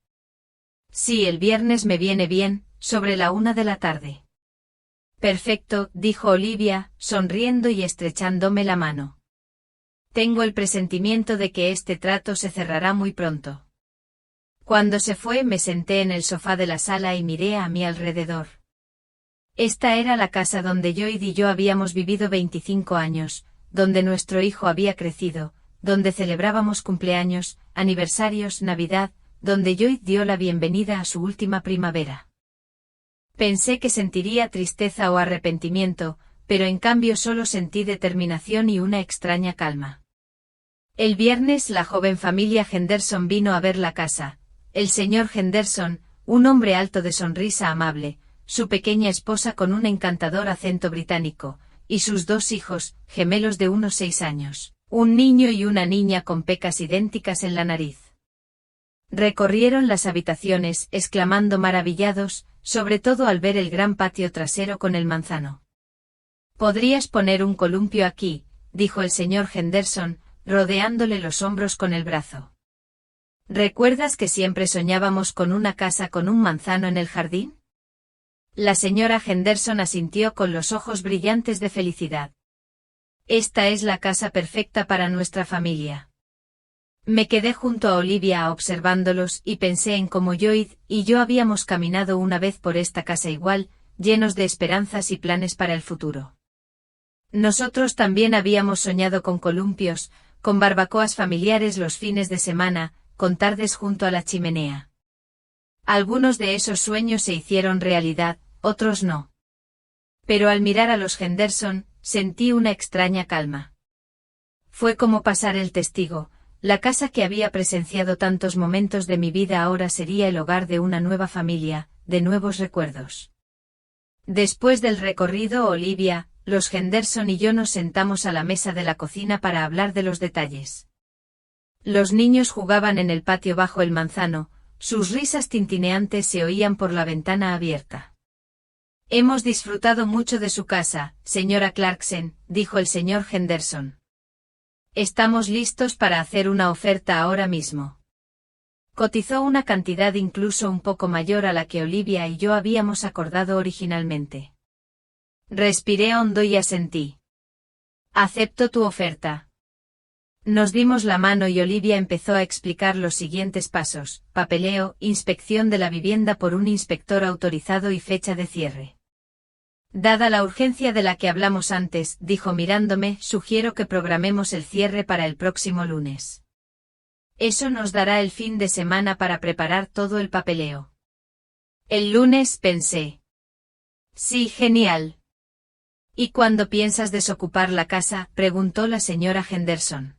Sí, el viernes me viene bien, sobre la 1 de la tarde. Perfecto, dijo Olivia, sonriendo y estrechándome la mano. Tengo el presentimiento de que este trato se cerrará muy pronto. Cuando se fue me senté en el sofá de la sala y miré a mi alrededor. Esta era la casa donde Lloyd y yo habíamos vivido 25 años, donde nuestro hijo había crecido, donde celebrábamos cumpleaños, aniversarios, Navidad, donde Lloyd dio la bienvenida a su última primavera. Pensé que sentiría tristeza o arrepentimiento, pero en cambio solo sentí determinación y una extraña calma. El viernes la joven familia Henderson vino a ver la casa. El señor Henderson, un hombre alto de sonrisa amable, su pequeña esposa con un encantador acento británico, y sus 2 hijos, gemelos de unos 6 años, un niño y una niña con pecas idénticas en la nariz. Recorrieron las habitaciones, exclamando maravillados, sobre todo al ver el gran patio trasero con el manzano. «Podrías poner un columpio aquí», dijo el señor Henderson, rodeándole los hombros con el brazo. «¿Recuerdas que siempre soñábamos con una casa con un manzano en el jardín?» La señora Henderson asintió con los ojos brillantes de felicidad. «Esta es la casa perfecta para nuestra familia». Me quedé junto a Olivia observándolos y pensé en cómo Lloyd y yo habíamos caminado una vez por esta casa igual, llenos de esperanzas y planes para el futuro. Nosotros también habíamos soñado con columpios, con barbacoas familiares los fines de semana, con tardes junto a la chimenea. Algunos de esos sueños se hicieron realidad, otros no. Pero al mirar a los Henderson, sentí una extraña calma. Fue como pasar el testigo. La casa que había presenciado tantos momentos de mi vida ahora sería el hogar de una nueva familia, de nuevos recuerdos. Después del recorrido, Olivia, los Henderson y yo nos sentamos a la mesa de la cocina para hablar de los detalles. Los niños jugaban en el patio bajo el manzano, sus risas tintineantes se oían por la ventana abierta. Hemos disfrutado mucho de su casa, señora Clarkson, dijo el señor Henderson. Estamos listos para hacer una oferta ahora mismo. Cotizó una cantidad incluso un poco mayor a la que Olivia y yo habíamos acordado originalmente. Respiré hondo y asentí. Acepto tu oferta. Nos dimos la mano y Olivia empezó a explicar los siguientes pasos: papeleo, inspección de la vivienda por un inspector autorizado y fecha de cierre. Dada la urgencia de la que hablamos antes, dijo mirándome, sugiero que programemos el cierre para el próximo lunes. Eso nos dará el fin de semana para preparar todo el papeleo. El lunes, pensé. Sí, genial. ¿Y cuándo piensas desocupar la casa?, preguntó la señora Henderson.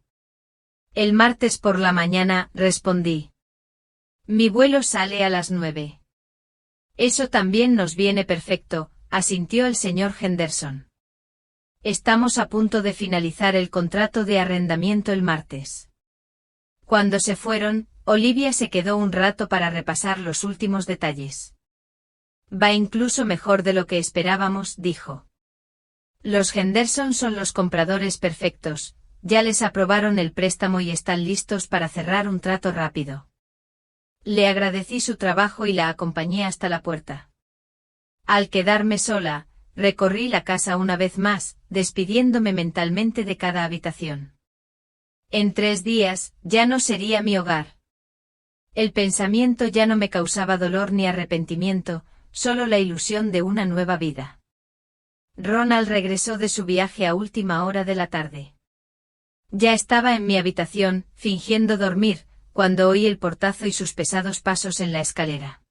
El martes por la mañana, respondí. Mi vuelo sale a las 9. Eso también nos viene perfecto, asintió el señor Henderson. Estamos a punto de finalizar el contrato de arrendamiento el martes. Cuando se fueron, Olivia se quedó un rato para repasar los últimos detalles. Va incluso mejor de lo que esperábamos, dijo. Los Henderson son los compradores perfectos, ya les aprobaron el préstamo y están listos para cerrar un trato rápido. Le agradecí su trabajo y la acompañé hasta la puerta. Al quedarme sola, recorrí la casa una vez más, despidiéndome mentalmente de cada habitación. En 3 días, ya no sería mi hogar. El pensamiento ya no me causaba dolor ni arrepentimiento, solo la ilusión de una nueva vida. Ronald regresó de su viaje a última hora de la tarde. Ya estaba en mi habitación, fingiendo dormir, cuando oí el portazo y sus pesados pasos en la escalera.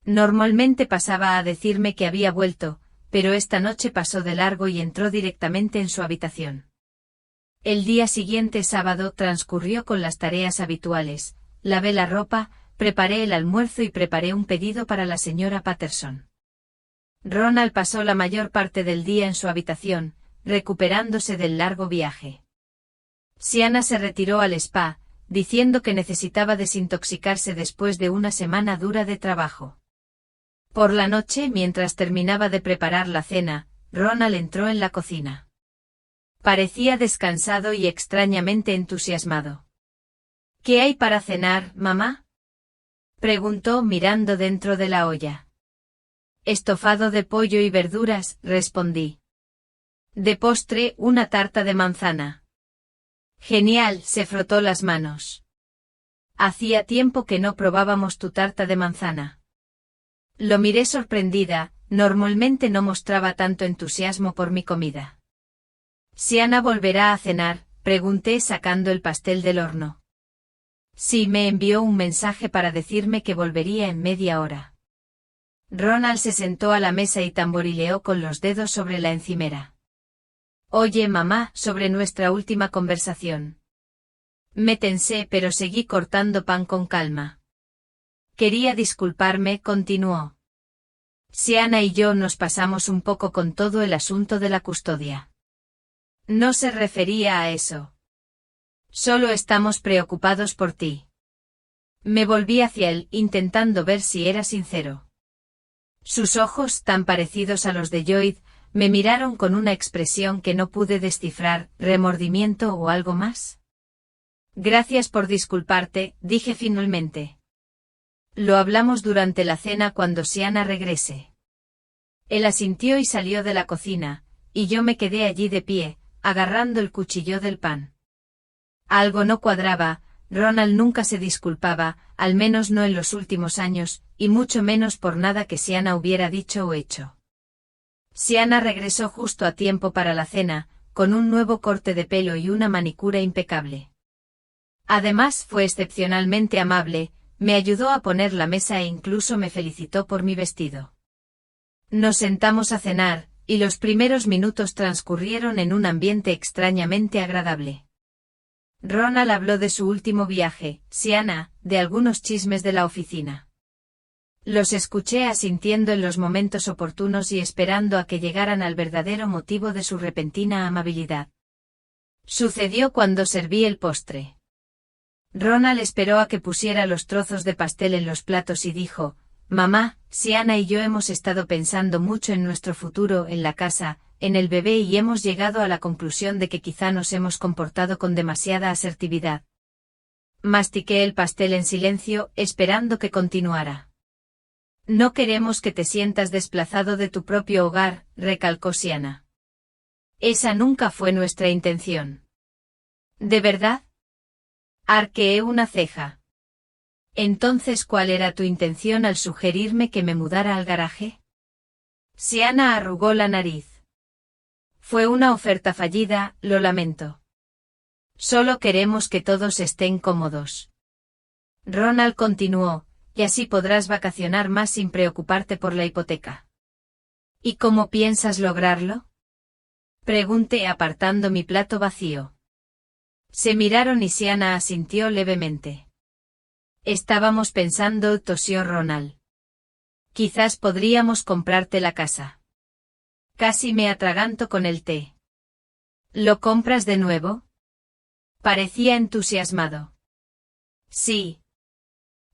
Normalmente pasaba a decirme que había vuelto, pero esta noche pasó de largo y entró directamente en su habitación. El día siguiente, sábado, transcurrió con las tareas habituales: lavé la ropa, preparé el almuerzo y preparé un pedido para la señora Patterson. Ronald pasó la mayor parte del día en su habitación, recuperándose del largo viaje. Sienna se retiró al spa, diciendo que necesitaba desintoxicarse después de una semana dura de trabajo. Por la noche, mientras terminaba de preparar la cena, Ronald entró en la cocina. Parecía descansado y extrañamente entusiasmado. ¿Qué hay para cenar, mamá?, preguntó mirando dentro de la olla. Estofado de pollo y verduras, respondí. De postre, una tarta de manzana. Genial, se frotó las manos. Hacía tiempo que no probábamos tu tarta de manzana. Lo miré sorprendida, normalmente no mostraba tanto entusiasmo por mi comida. ¿Sienna volverá a cenar?, pregunté sacando el pastel del horno. Sí, me envió un mensaje para decirme que volvería en media hora. Ronald se sentó a la mesa y tamborileó con los dedos sobre la encimera. Oye, mamá, sobre nuestra última conversación. Me tensé, pero seguí cortando pan con calma. Quería disculparme, continuó. Sienna y yo nos pasamos un poco con todo el asunto de la custodia. No se refería a eso. Solo estamos preocupados por ti. Me volví hacia él, intentando ver si era sincero. Sus ojos, tan parecidos a los de Lloyd, me miraron con una expresión que no pude descifrar, remordimiento o algo más. Gracias por disculparte, dije finalmente. Lo hablamos durante la cena cuando Sienna regrese. Él asintió y salió de la cocina, y yo me quedé allí de pie, agarrando el cuchillo del pan. Algo no cuadraba. Ronald nunca se disculpaba, al menos no en los últimos años, y mucho menos por nada que Sienna hubiera dicho o hecho. Sienna regresó justo a tiempo para la cena, con un nuevo corte de pelo y una manicura impecable. Además, fue excepcionalmente amable, me ayudó a poner la mesa e incluso me felicitó por mi vestido. Nos sentamos a cenar, y los primeros minutos transcurrieron en un ambiente extrañamente agradable. Ronald habló de su último viaje, Sienna, de algunos chismes de la oficina. Los escuché asintiendo en los momentos oportunos y esperando a que llegaran al verdadero motivo de su repentina amabilidad. Sucedió cuando serví el postre. Ronald esperó a que pusiera los trozos de pastel en los platos y dijo: «Mamá, Sienna y yo hemos estado pensando mucho en nuestro futuro, en la casa, en el bebé y hemos llegado a la conclusión de que quizá nos hemos comportado con demasiada asertividad». Mastiqué el pastel en silencio, esperando que continuara. «No queremos que te sientas desplazado de tu propio hogar», recalcó Sienna. «Esa nunca fue nuestra intención». «¿De verdad?». Arqueé una ceja. «Entonces, ¿cuál era tu intención al sugerirme que me mudara al garaje?». Sienna arrugó la nariz. «Fue una oferta fallida, lo lamento. Solo queremos que todos estén cómodos». Ronald continuó: «Y así podrás vacacionar más sin preocuparte por la hipoteca». «¿Y cómo piensas lograrlo?». Pregunté apartando mi plato vacío. Se miraron y Sienna asintió levemente. «Estábamos pensando», tosió Ronald. «Quizás podríamos comprarte la casa». Casi me atraganto con el té. «¿Lo compras de nuevo?». Parecía entusiasmado. «Sí.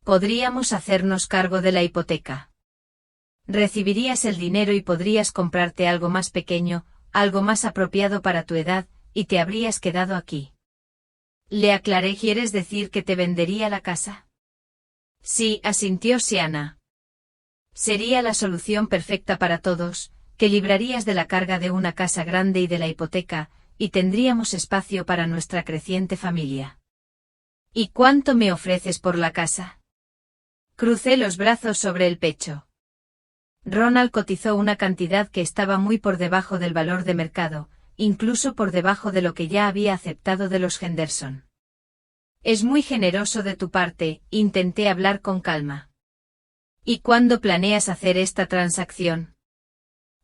Podríamos hacernos cargo de la hipoteca. Recibirías el dinero y podrías comprarte algo más pequeño, algo más apropiado para tu edad, y te habrías quedado aquí». Le aclaré: «¿Quieres decir que te vendería la casa?». «Sí», asintió Sienna. «Sería la solución perfecta para todos, que librarías de la carga de una casa grande y de la hipoteca, y tendríamos espacio para nuestra creciente familia». «¿Y cuánto me ofreces por la casa?». Crucé los brazos sobre el pecho. Ronald cotizó una cantidad que estaba muy por debajo del valor de mercado, incluso por debajo de lo que ya había aceptado de los Henderson. «Es muy generoso de tu parte», intenté hablar con calma. «¿Y cuándo planeas hacer esta transacción?».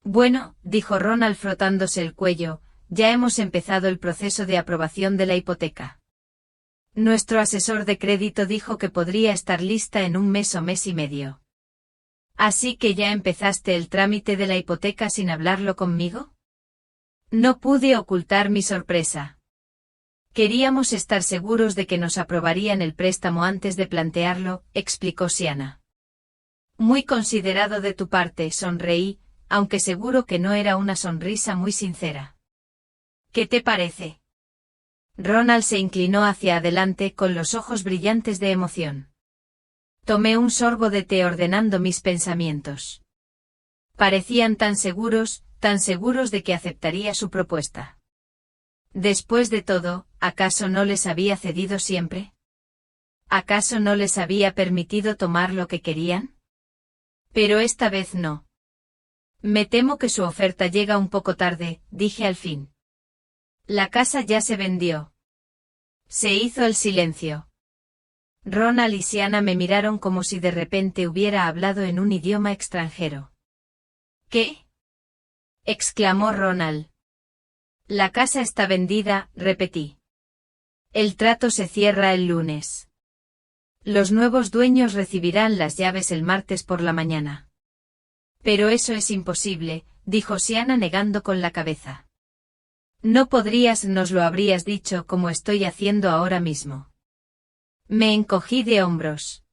«Bueno», dijo Ronald frotándose el cuello, «ya hemos empezado el proceso de aprobación de la hipoteca. Nuestro asesor de crédito dijo que podría estar lista en un mes o mes y medio». «¿Así que ya empezaste el trámite de la hipoteca sin hablarlo conmigo?». No pude ocultar mi sorpresa. «Queríamos estar seguros de que nos aprobarían el préstamo antes de plantearlo», explicó Sienna. «Muy considerado de tu parte», sonreí, aunque seguro que no era una sonrisa muy sincera. «¿Qué te parece?». Ronald se inclinó hacia adelante con los ojos brillantes de emoción. Tomé un sorbo de té ordenando mis pensamientos. Parecían tan seguros de que aceptaría su propuesta. Después de todo, ¿acaso no les había cedido siempre? ¿Acaso no les había permitido tomar lo que querían? Pero esta vez no. «Me temo que su oferta llega un poco tarde», dije al fin. «La casa ya se vendió». Se hizo el silencio. Ronald y Sienna me miraron como si de repente hubiera hablado en un idioma extranjero. «¿Qué?», exclamó Ronald. «La casa está vendida», repetí. «El trato se cierra el lunes. Los nuevos dueños recibirán las llaves el martes por la mañana». «Pero eso es imposible», dijo Sienna negando con la cabeza. «No podrías, nos lo habrías dicho como estoy haciendo ahora mismo». Me encogí de hombros.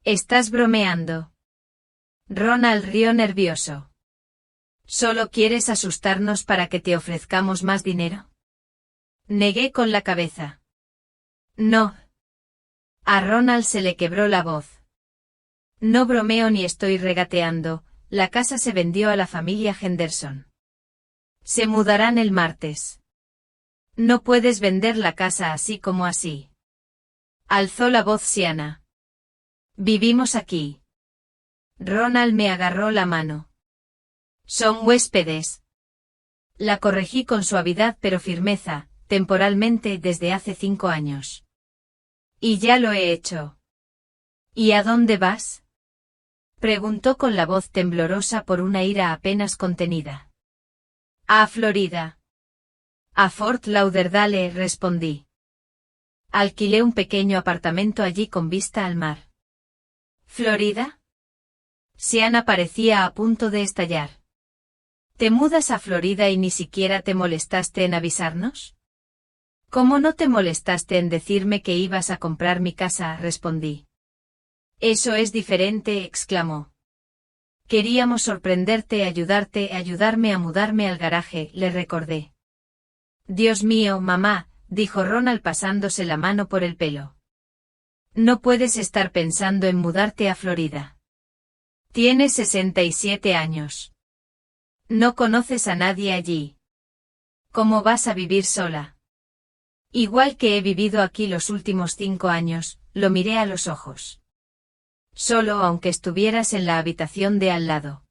«¿Estás bromeando?». Ronald rió nervioso. «¿Solo quieres asustarnos para que te ofrezcamos más dinero?». Negué con la cabeza. «No». A Ronald se le quebró la voz. «No bromeo ni estoy regateando, la casa se vendió a la familia Henderson. Se mudarán el martes. No puedes vender la casa así como así». Alzó la voz Sienna. «Vivimos aquí». Ronald me agarró la mano. «Son huéspedes». La corregí con suavidad pero firmeza, temporalmente desde hace 5 años. «Y ya lo he hecho». «¿Y a dónde vas?», preguntó con la voz temblorosa por una ira apenas contenida. «A Florida». «A Fort Lauderdale», respondí. Alquilé un pequeño apartamento allí con vista al mar. «¿Florida?». Siana parecía a punto de estallar. ¿Te mudas a Florida y ni siquiera te molestaste en avisarnos? ¿Cómo no te molestaste en decirme que ibas a comprar mi casa?, respondí. Eso es diferente, exclamó. Queríamos sorprenderte, ayudarme a mudarme al garaje, le recordé. Dios mío, mamá, dijo Ronald pasándose la mano por el pelo. No puedes estar pensando en mudarte a Florida. Tienes 67 años. No conoces a nadie allí. ¿Cómo vas a vivir sola? Igual que he vivido aquí los últimos 5 años, lo miré a los ojos. Solo aunque estuvieras en la habitación de al lado.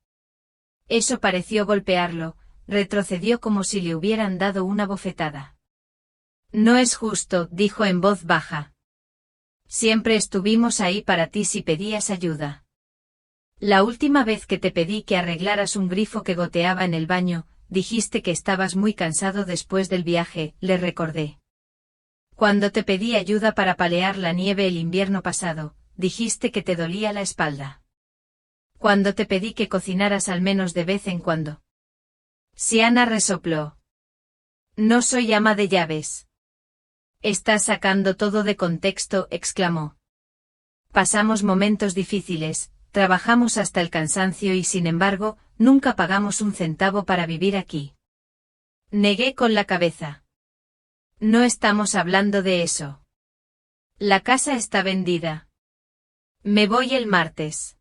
Eso pareció golpearlo, retrocedió como si le hubieran dado una bofetada. No es justo, dijo en voz baja. Siempre estuvimos ahí para ti si pedías ayuda. La última vez que te pedí que arreglaras un grifo que goteaba en el baño, dijiste que estabas muy cansado después del viaje, le recordé. Cuando te pedí ayuda para palear la nieve el invierno pasado, dijiste que te dolía la espalda. Cuando te pedí que cocinaras al menos de vez en cuando. Siana resopló. No soy ama de llaves. Estás sacando todo de contexto, exclamó. Pasamos momentos difíciles, trabajamos hasta el cansancio y sin embargo, nunca pagamos un centavo para vivir aquí. Negué con la cabeza. No estamos hablando de eso. La casa está vendida. Me voy el martes.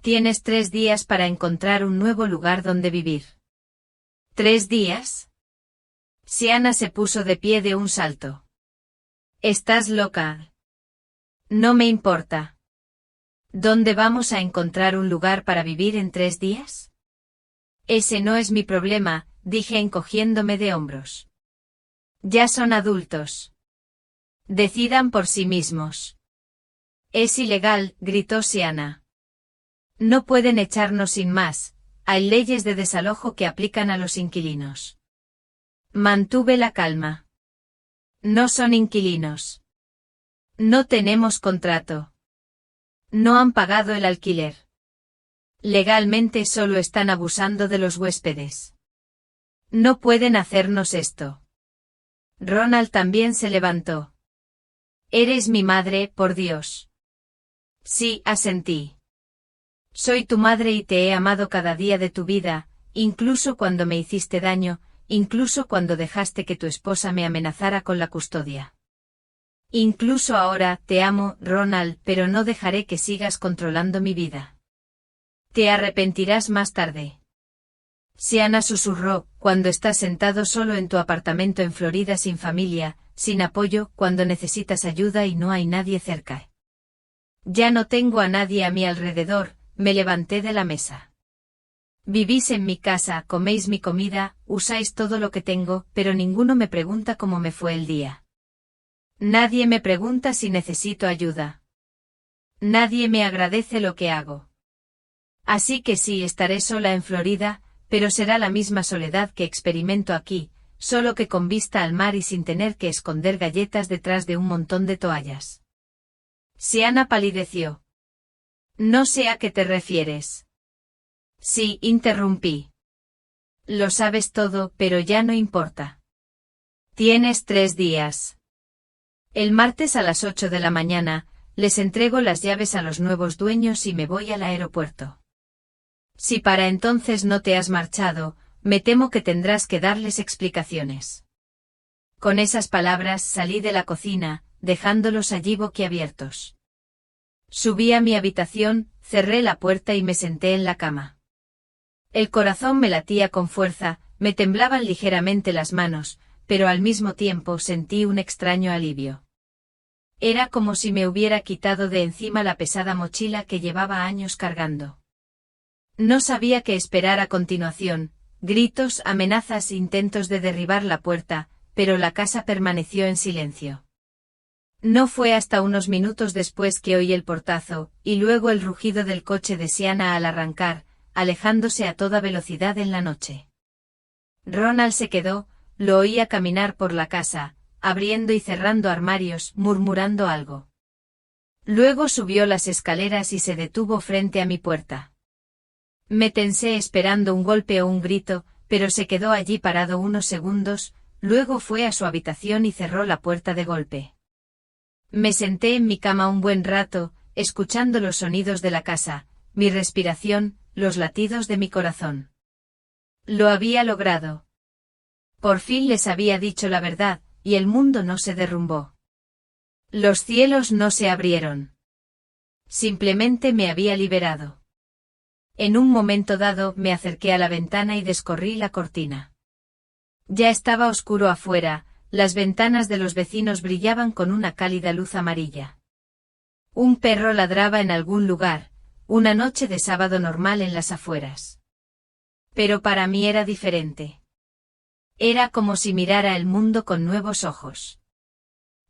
Tienes 3 días para encontrar un nuevo lugar donde vivir. ¿3 días? Siana se puso de pie de un salto. Estás loca. No me importa. ¿Dónde vamos a encontrar un lugar para vivir en 3 días? Ese no es mi problema, dije encogiéndome de hombros. Ya son adultos. Decidan por sí mismos. Es ilegal, gritó Siana. No pueden echarnos sin más, hay leyes de desalojo que aplican a los inquilinos. Mantuve la calma. No son inquilinos. No tenemos contrato. No han pagado el alquiler. Legalmente solo están abusando de los huéspedes. No pueden hacernos esto. Ronald también se levantó. Eres mi madre, por Dios. Sí, asentí. Soy tu madre y te he amado cada día de tu vida, incluso cuando me hiciste daño, incluso cuando dejaste que tu esposa me amenazara con la custodia. Incluso ahora, te amo, Ronald, pero no dejaré que sigas controlando mi vida. Te arrepentirás más tarde. Siana susurró, cuando estás sentado solo en tu apartamento en Florida sin familia, sin apoyo, cuando necesitas ayuda y no hay nadie cerca. Ya no tengo a nadie a mi alrededor, me levanté de la mesa. Vivís en mi casa, coméis mi comida, usáis todo lo que tengo, pero ninguno me pregunta cómo me fue el día. Nadie me pregunta si necesito ayuda. Nadie me agradece lo que hago. Así que sí, estaré sola en Florida, pero será la misma soledad que experimento aquí, solo que con vista al mar y sin tener que esconder galletas detrás de un montón de toallas. Siana palideció. No sé a qué te refieres. Sí, interrumpí. Lo sabes todo, pero ya no importa. Tienes 3 días. El martes a las 8 de la mañana, les entrego las llaves a los nuevos dueños y me voy al aeropuerto. Si para entonces no te has marchado, me temo que tendrás que darles explicaciones. Con esas palabras salí de la cocina, dejándolos allí boquiabiertos. Subí a mi habitación, cerré la puerta y me senté en la cama. El corazón me latía con fuerza, me temblaban ligeramente las manos, pero al mismo tiempo sentí un extraño alivio. Era como si me hubiera quitado de encima la pesada mochila que llevaba años cargando. No sabía qué esperar a continuación, gritos, amenazas, intentos de derribar la puerta, pero la casa permaneció en silencio. No fue hasta unos minutos después que oí el portazo, y luego el rugido del coche de Siana al arrancar, alejándose a toda velocidad en la noche. Ronald se quedó, lo oía caminar por la casa, abriendo y cerrando armarios, murmurando algo. Luego subió las escaleras y se detuvo frente a mi puerta. Me tensé esperando un golpe o un grito, pero se quedó allí parado unos segundos, luego fue a su habitación y cerró la puerta de golpe. Me senté en mi cama un buen rato, escuchando los sonidos de la casa, mi respiración, los latidos de mi corazón. Lo había logrado. Por fin les había dicho la verdad, y el mundo no se derrumbó. Los cielos no se abrieron. Simplemente me había liberado. En un momento dado me acerqué a la ventana y descorrí la cortina. Ya estaba oscuro afuera, las ventanas de los vecinos brillaban con una cálida luz amarilla. Un perro ladraba en algún lugar, una noche de sábado normal en las afueras. Pero para mí era diferente. Era como si mirara el mundo con nuevos ojos.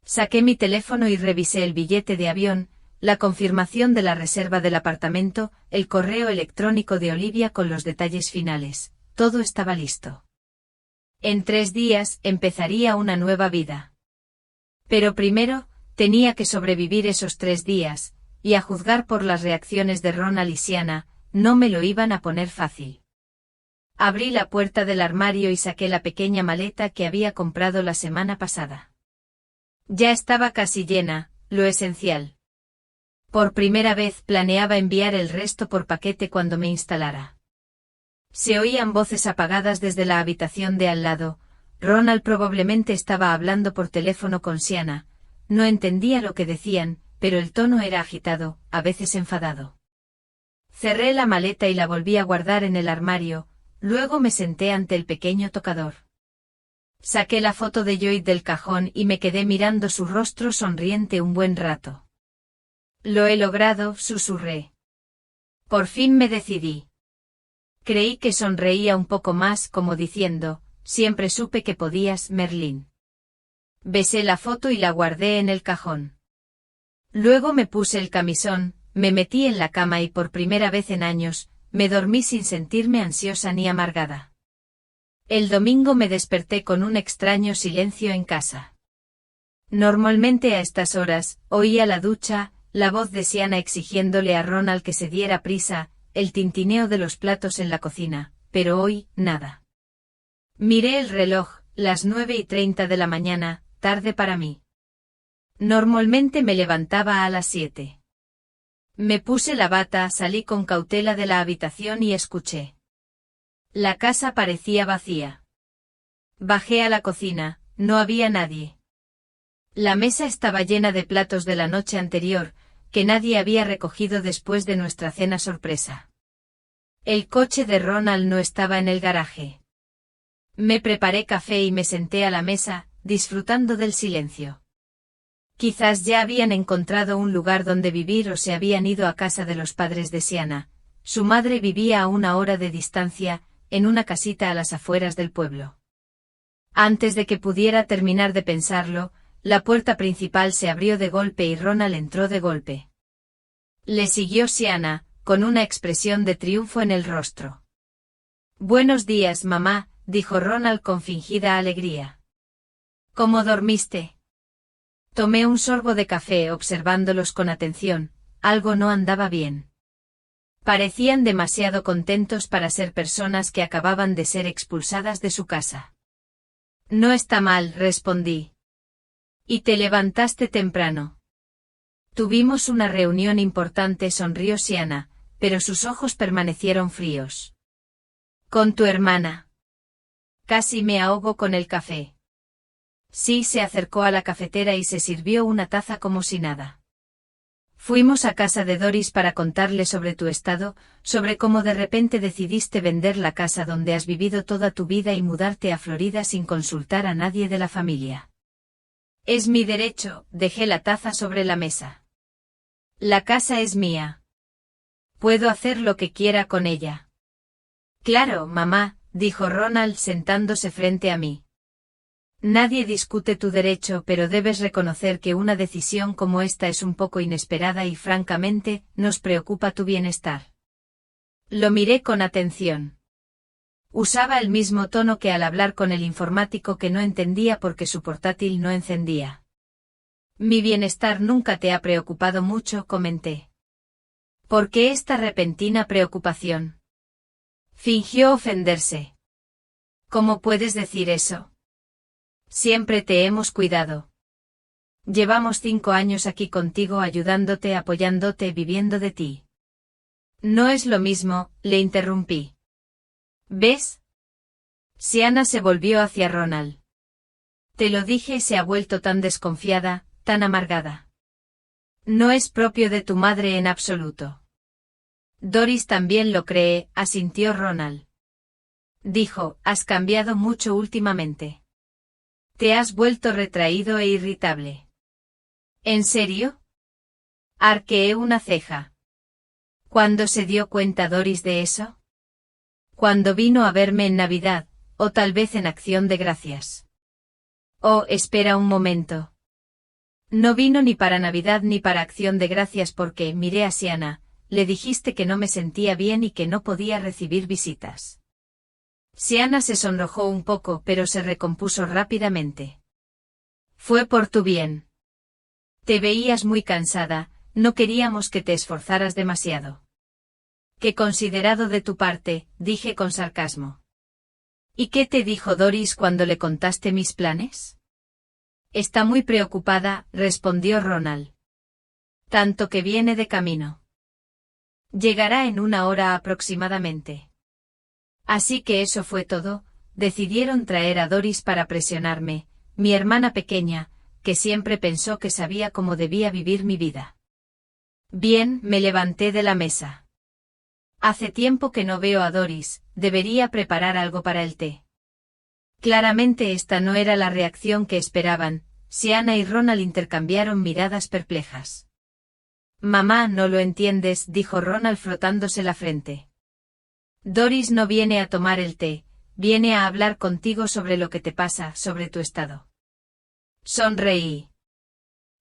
Saqué mi teléfono y revisé el billete de avión, la confirmación de la reserva del apartamento, el correo electrónico de Olivia con los detalles finales. Todo estaba listo. En 3 días empezaría una nueva vida. Pero primero, tenía que sobrevivir esos 3 días, y a juzgar por las reacciones de Ronald y Sienna, no me lo iban a poner fácil. Abrí la puerta del armario y saqué la pequeña maleta que había comprado la semana pasada. Ya estaba casi llena, lo esencial. Por primera vez planeaba enviar el resto por paquete cuando me instalara. Se oían voces apagadas desde la habitación de al lado. Ronald probablemente estaba hablando por teléfono con Sienna. No entendía lo que decían, pero el tono era agitado, a veces enfadado. Cerré la maleta y la volví a guardar en el armario, luego me senté ante el pequeño tocador. Saqué la foto de Joy del cajón y me quedé mirando su rostro sonriente un buen rato. Lo he logrado, susurré. Por fin me decidí. Creí que sonreía un poco más como diciendo, siempre supe que podías, Merlín. Besé la foto y la guardé en el cajón. Luego me puse el camisón, me metí en la cama y por primera vez en años, me dormí sin sentirme ansiosa ni amargada. El domingo me desperté con un extraño silencio en casa. Normalmente a estas horas, oía la ducha, la voz de Sienna exigiéndole a Ronald que se diera prisa, el tintineo de los platos en la cocina, pero hoy, nada. Miré el reloj, las 9:30 de la mañana, tarde para mí. Normalmente me levantaba a las 7. Me puse la bata, salí con cautela de la habitación y escuché. La casa parecía vacía. Bajé a la cocina, no había nadie. La mesa estaba llena de platos de la noche anterior, que nadie había recogido después de nuestra cena sorpresa. El coche de Ronald no estaba en el garaje. Me preparé café y me senté a la mesa, disfrutando del silencio. Quizás ya habían encontrado un lugar donde vivir o se habían ido a casa de los padres de Sienna. Su madre vivía a 1 hora de distancia, en una casita a las afueras del pueblo. Antes de que pudiera terminar de pensarlo, la puerta principal se abrió de golpe y Ronald entró de golpe. Le siguió Sienna, con una expresión de triunfo en el rostro. Buenos días, mamá, dijo Ronald con fingida alegría. ¿Cómo dormiste? Tomé un sorbo de café observándolos con atención, algo no andaba bien. Parecían demasiado contentos para ser personas que acababan de ser expulsadas de su casa. No está mal, respondí. ¿Y te levantaste temprano? Tuvimos una reunión importante, sonrió Sienna, pero sus ojos permanecieron fríos. ¿Con tu hermana? Casi me ahogo con el café. Sí, se acercó a la cafetera y se sirvió una taza como si nada. Fuimos a casa de Doris para contarle sobre tu estado, sobre cómo de repente decidiste vender la casa donde has vivido toda tu vida y mudarte a Florida sin consultar a nadie de la familia. Es mi derecho, dejé la taza sobre la mesa. La casa es mía. Puedo hacer lo que quiera con ella. Claro, mamá, dijo Ronald sentándose frente a mí. Nadie discute tu derecho, pero debes reconocer que una decisión como esta es un poco inesperada y francamente, nos preocupa tu bienestar. Lo miré con atención. Usaba el mismo tono que al hablar con el informático que no entendía porque su portátil no encendía. Mi bienestar nunca te ha preocupado mucho, comenté. ¿Por qué esta repentina preocupación? Fingió ofenderse. ¿Cómo puedes decir eso? Siempre te hemos cuidado. Llevamos 5 años aquí contigo ayudándote, apoyándote, viviendo de ti. No es lo mismo, le interrumpí. ¿Ves? Siana se volvió hacia Ronald. Te lo dije y se ha vuelto tan desconfiada, tan amargada. No es propio de tu madre en absoluto. Doris también lo cree, asintió Ronald. Dijo, has cambiado mucho últimamente. Te has vuelto retraído e irritable. ¿En serio? Arqueé una ceja. ¿Cuándo se dio cuenta Doris de eso? Cuando vino a verme en Navidad, o tal vez en Acción de Gracias. Oh, espera un momento. No vino ni para Navidad ni para Acción de Gracias porque, miré a Siana, le dijiste que no me sentía bien y que no podía recibir visitas. Siana se sonrojó un poco pero se recompuso rápidamente. Fue por tu bien. Te veías muy cansada, no queríamos que te esforzaras demasiado. Qué considerado de tu parte, dije con sarcasmo. ¿Y qué te dijo Doris cuando le contaste mis planes? Está muy preocupada, respondió Ronald. Tanto que viene de camino. Llegará en 1 hora aproximadamente. Así que eso fue todo, decidieron traer a Doris para presionarme, mi hermana pequeña, que siempre pensó que sabía cómo debía vivir mi vida. Bien, me levanté de la mesa. Hace tiempo que no veo a Doris, debería preparar algo para el té. Claramente esta no era la reacción que esperaban, Siana y Ronald intercambiaron miradas perplejas. Mamá, no lo entiendes, dijo Ronald frotándose la frente. Doris no viene a tomar el té, viene a hablar contigo sobre lo que te pasa, sobre tu estado. Sonreí.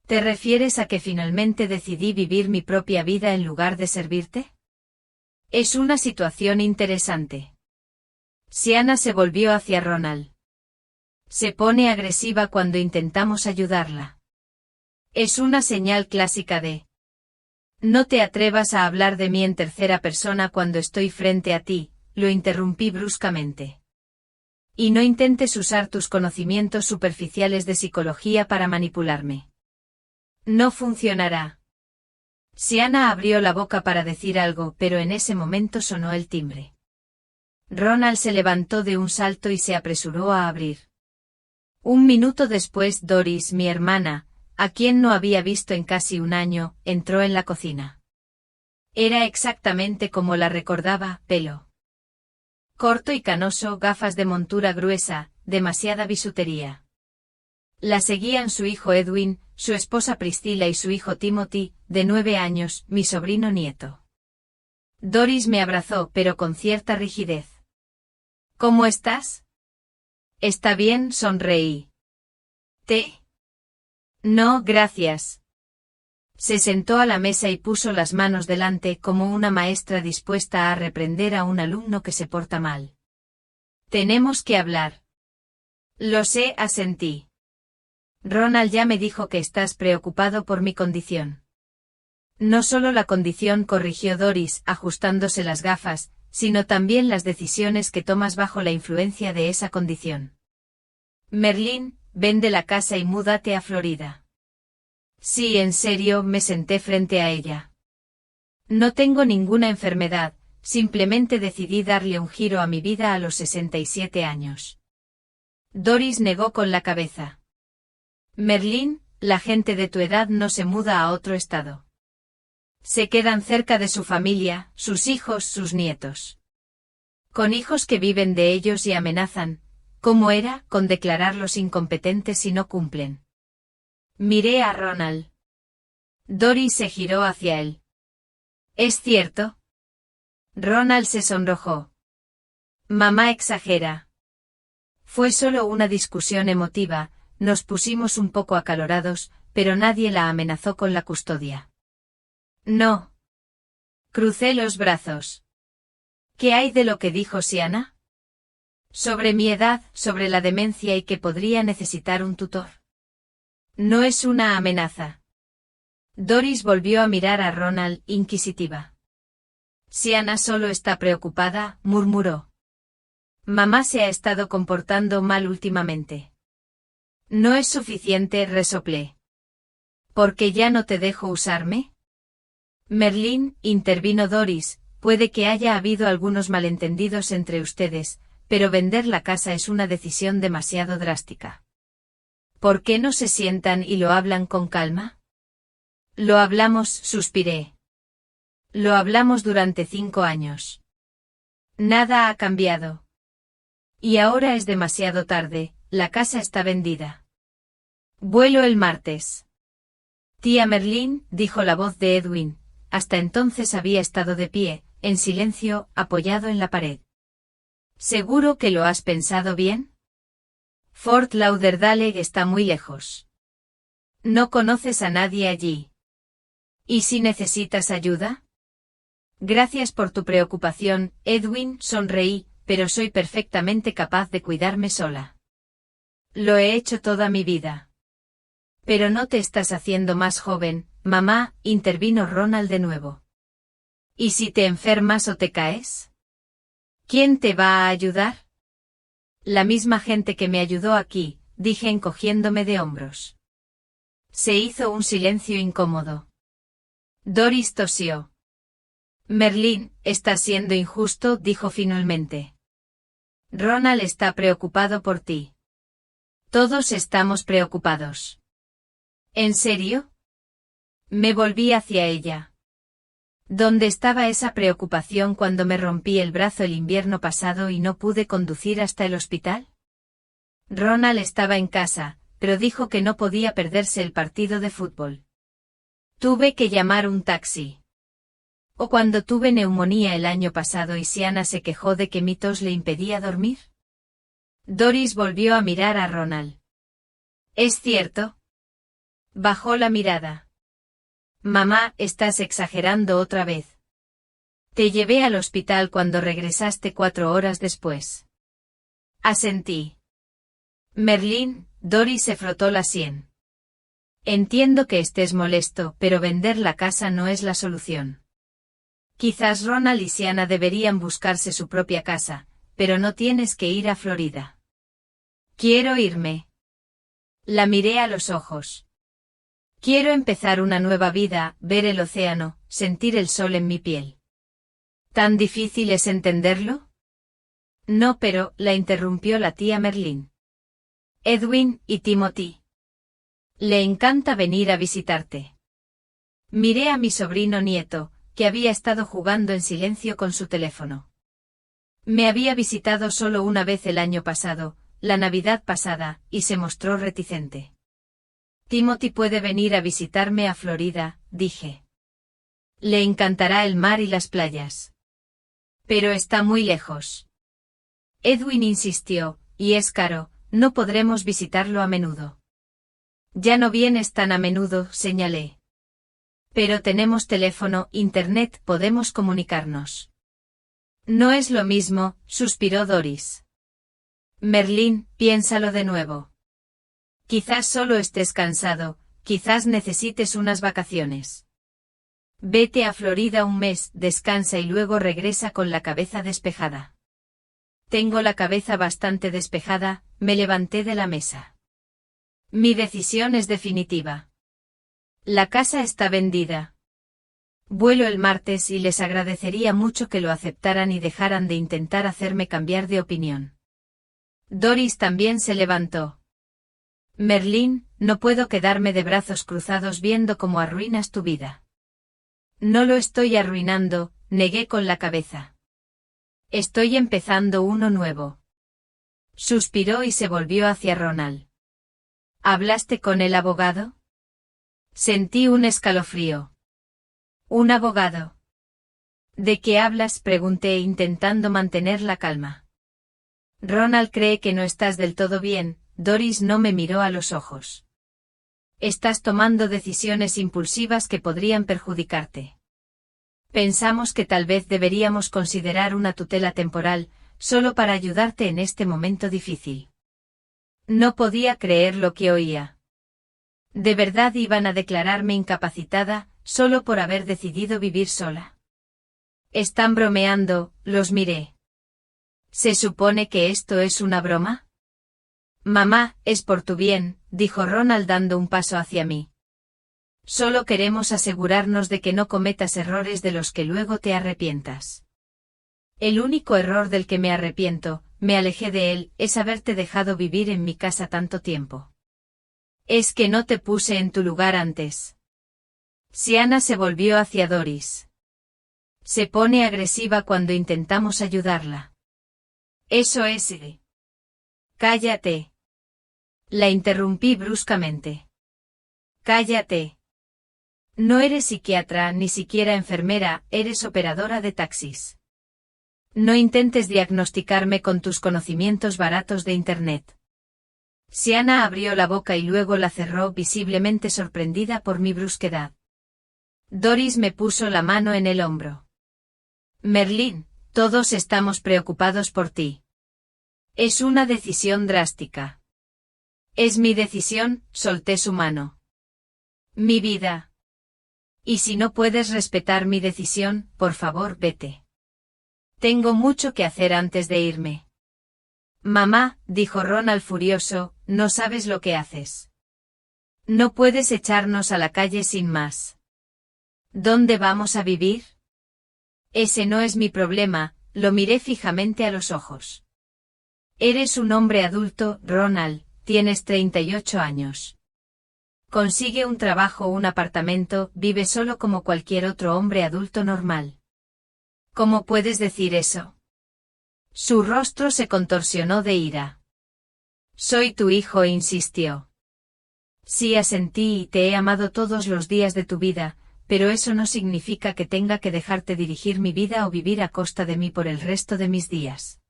¿Te refieres a que finalmente decidí vivir mi propia vida en lugar de servirte? Es una situación interesante. Siana se volvió hacia Ronald. Se pone agresiva cuando intentamos ayudarla. Es una señal clásica de... No te atrevas a hablar de mí en tercera persona cuando estoy frente a ti, lo interrumpí bruscamente. Y no intentes usar tus conocimientos superficiales de psicología para manipularme. No funcionará. Siana abrió la boca para decir algo, pero en ese momento sonó el timbre. Ronald se levantó de un salto y se apresuró a abrir. 1 minuto después Doris, mi hermana, a quien no había visto en casi 1 año, entró en la cocina. Era exactamente como la recordaba, pelo corto y canoso, gafas de montura gruesa, demasiada bisutería. La seguían su hijo Edwin, su esposa Priscilla y su hijo Timothy, de 9 años, mi sobrino nieto. Doris me abrazó, pero con cierta rigidez. ¿Cómo estás? Está bien, sonreí. ¿Té? No, gracias. Se sentó a la mesa y puso las manos delante como una maestra dispuesta a reprender a un alumno que se porta mal. Tenemos que hablar. Lo sé, asentí. Ronald ya me dijo que estás preocupado por mi condición. No solo la condición, corrigió Doris, ajustándose las gafas, sino también las decisiones que tomas bajo la influencia de esa condición. Merlín, vende la casa y múdate a Florida. Sí, en serio, me senté frente a ella. No tengo ninguna enfermedad, simplemente decidí darle un giro a mi vida a los 67 años. Doris negó con la cabeza. Merlín, la gente de tu edad no se muda a otro estado. Se quedan cerca de su familia, sus hijos, sus nietos. Con hijos que viven de ellos y amenazan, ¿cómo era?, con declararlos incompetentes si no cumplen. Miré a Ronald. Doris se giró hacia él. ¿Es cierto? Ronald se sonrojó. Mamá exagera. Fue solo una discusión emotiva. Nos pusimos un poco acalorados, pero nadie la amenazó con la custodia. No. Crucé los brazos. ¿Qué hay de lo que dijo Siana? Sobre mi edad, sobre la demencia y que podría necesitar un tutor. No es una amenaza. Doris volvió a mirar a Ronald, inquisitiva. Sienna solo está preocupada, murmuró. Mamá se ha estado comportando mal últimamente. No es suficiente, resoplé. ¿Por qué ya no te dejo usarme? Merlín, intervino Doris, puede que haya habido algunos malentendidos entre ustedes, pero vender la casa es una decisión demasiado drástica. ¿Por qué no se sientan y lo hablan con calma? Lo hablamos, suspiré. Lo hablamos durante 5 años. Nada ha cambiado. Y ahora es demasiado tarde, la casa está vendida. Vuelo el martes. Tía Merlín, dijo la voz de Edwin, hasta entonces había estado de pie, en silencio, apoyado en la pared. ¿Seguro que lo has pensado bien? Fort Lauderdale está muy lejos. No conoces a nadie allí. ¿Y si necesitas ayuda? Gracias por tu preocupación, Edwin, sonreí, pero soy perfectamente capaz de cuidarme sola. Lo he hecho toda mi vida. Pero no te estás haciendo más joven, mamá, intervino Ronald de nuevo. ¿Y si te enfermas o te caes? ¿Quién te va a ayudar? La misma gente que me ayudó aquí, dije encogiéndome de hombros. Se hizo un silencio incómodo. Doris tosió. Merlín, estás siendo injusto, dijo finalmente. Ronald está preocupado por ti. Todos estamos preocupados. ¿En serio? Me volví hacia ella. ¿Dónde estaba esa preocupación cuando me rompí el brazo el invierno pasado y no pude conducir hasta el hospital? Ronald estaba en casa, pero dijo que no podía perderse el partido de fútbol. Tuve que llamar un taxi. ¿O cuando tuve neumonía el año pasado y Sienna se quejó de que mi tos le impedía dormir? Doris volvió a mirar a Ronald. ¿Es cierto? Bajó la mirada. Mamá, estás exagerando otra vez. Te llevé al hospital cuando regresaste 4 horas después. Asentí. Merlín, Doris se frotó la sien. Entiendo que estés molesto, pero vender la casa no es la solución. Quizás Ronald y Sienna deberían buscarse su propia casa, pero no tienes que ir a Florida. Quiero irme. La miré a los ojos. Quiero empezar una nueva vida, ver el océano, sentir el sol en mi piel. ¿Tan difícil es entenderlo? No, pero, la interrumpió la tía Merlín. Edwin y Timothy. Le encanta venir a visitarte. Miré a mi sobrino nieto, que había estado jugando en silencio con su teléfono. Me había visitado solo una vez el año pasado, la Navidad pasada, y se mostró reticente. Timothy puede venir a visitarme a Florida, dije. Le encantará el mar y las playas. Pero está muy lejos. Edwin insistió, y es caro, no podremos visitarlo a menudo. Ya no vienes tan a menudo, señalé. Pero tenemos teléfono, internet, podemos comunicarnos. No es lo mismo, suspiró Doris. Merlín, piénsalo de nuevo. Quizás solo estés cansado, quizás necesites unas vacaciones. Vete a Florida un mes, descansa y luego regresa con la cabeza despejada. Tengo la cabeza bastante despejada, me levanté de la mesa. Mi decisión es definitiva. La casa está vendida. Vuelo el martes y les agradecería mucho que lo aceptaran y dejaran de intentar hacerme cambiar de opinión. Doris también se levantó. Merlín, no puedo quedarme de brazos cruzados viendo cómo arruinas tu vida. No lo estoy arruinando, negué con la cabeza. Estoy empezando uno nuevo. Suspiró y se volvió hacia Ronald. ¿Hablaste con el abogado? Sentí un escalofrío. ¿Un abogado? ¿De qué hablas?, pregunté intentando mantener la calma. Ronald cree que no estás del todo bien. Doris no me miró a los ojos. Estás tomando decisiones impulsivas que podrían perjudicarte. Pensamos que tal vez deberíamos considerar una tutela temporal, solo para ayudarte en este momento difícil. No podía creer lo que oía. ¿De verdad iban a declararme incapacitada, solo por haber decidido vivir sola? Están bromeando, los miré. ¿Se supone que esto es una broma? Mamá, es por tu bien, dijo Ronald dando un paso hacia mí. Solo queremos asegurarnos de que no cometas errores de los que luego te arrepientas. El único error del que me arrepiento, me alejé de él, es haberte dejado vivir en mi casa tanto tiempo. Es que no te puse en tu lugar antes. Sienna se volvió hacia Doris. Se pone agresiva cuando intentamos ayudarla. Eso es. Cállate. La interrumpí bruscamente. Cállate. No eres psiquiatra ni siquiera enfermera, eres operadora de taxis. No intentes diagnosticarme con tus conocimientos baratos de Internet. Sienna abrió la boca y luego la cerró visiblemente sorprendida por mi brusquedad. Doris me puso la mano en el hombro. Merlín, todos estamos preocupados por ti. Es una decisión drástica. Es mi decisión, solté su mano. Mi vida. Y si no puedes respetar mi decisión, por favor, vete. Tengo mucho que hacer antes de irme. Mamá, dijo Ronald furioso, no sabes lo que haces. No puedes echarnos a la calle sin más. ¿Dónde vamos a vivir? Ese no es mi problema, lo miré fijamente a los ojos. Eres un hombre adulto, Ronald, tienes 38 años. Consigue un trabajo o un apartamento, vive solo como cualquier otro hombre adulto normal. ¿Cómo puedes decir eso? Su rostro se contorsionó de ira. Soy tu hijo, insistió. Sí, asentí y te he amado todos los días de tu vida, pero eso no significa que tenga que dejarte dirigir mi vida o vivir a costa de mí por el resto de mis días.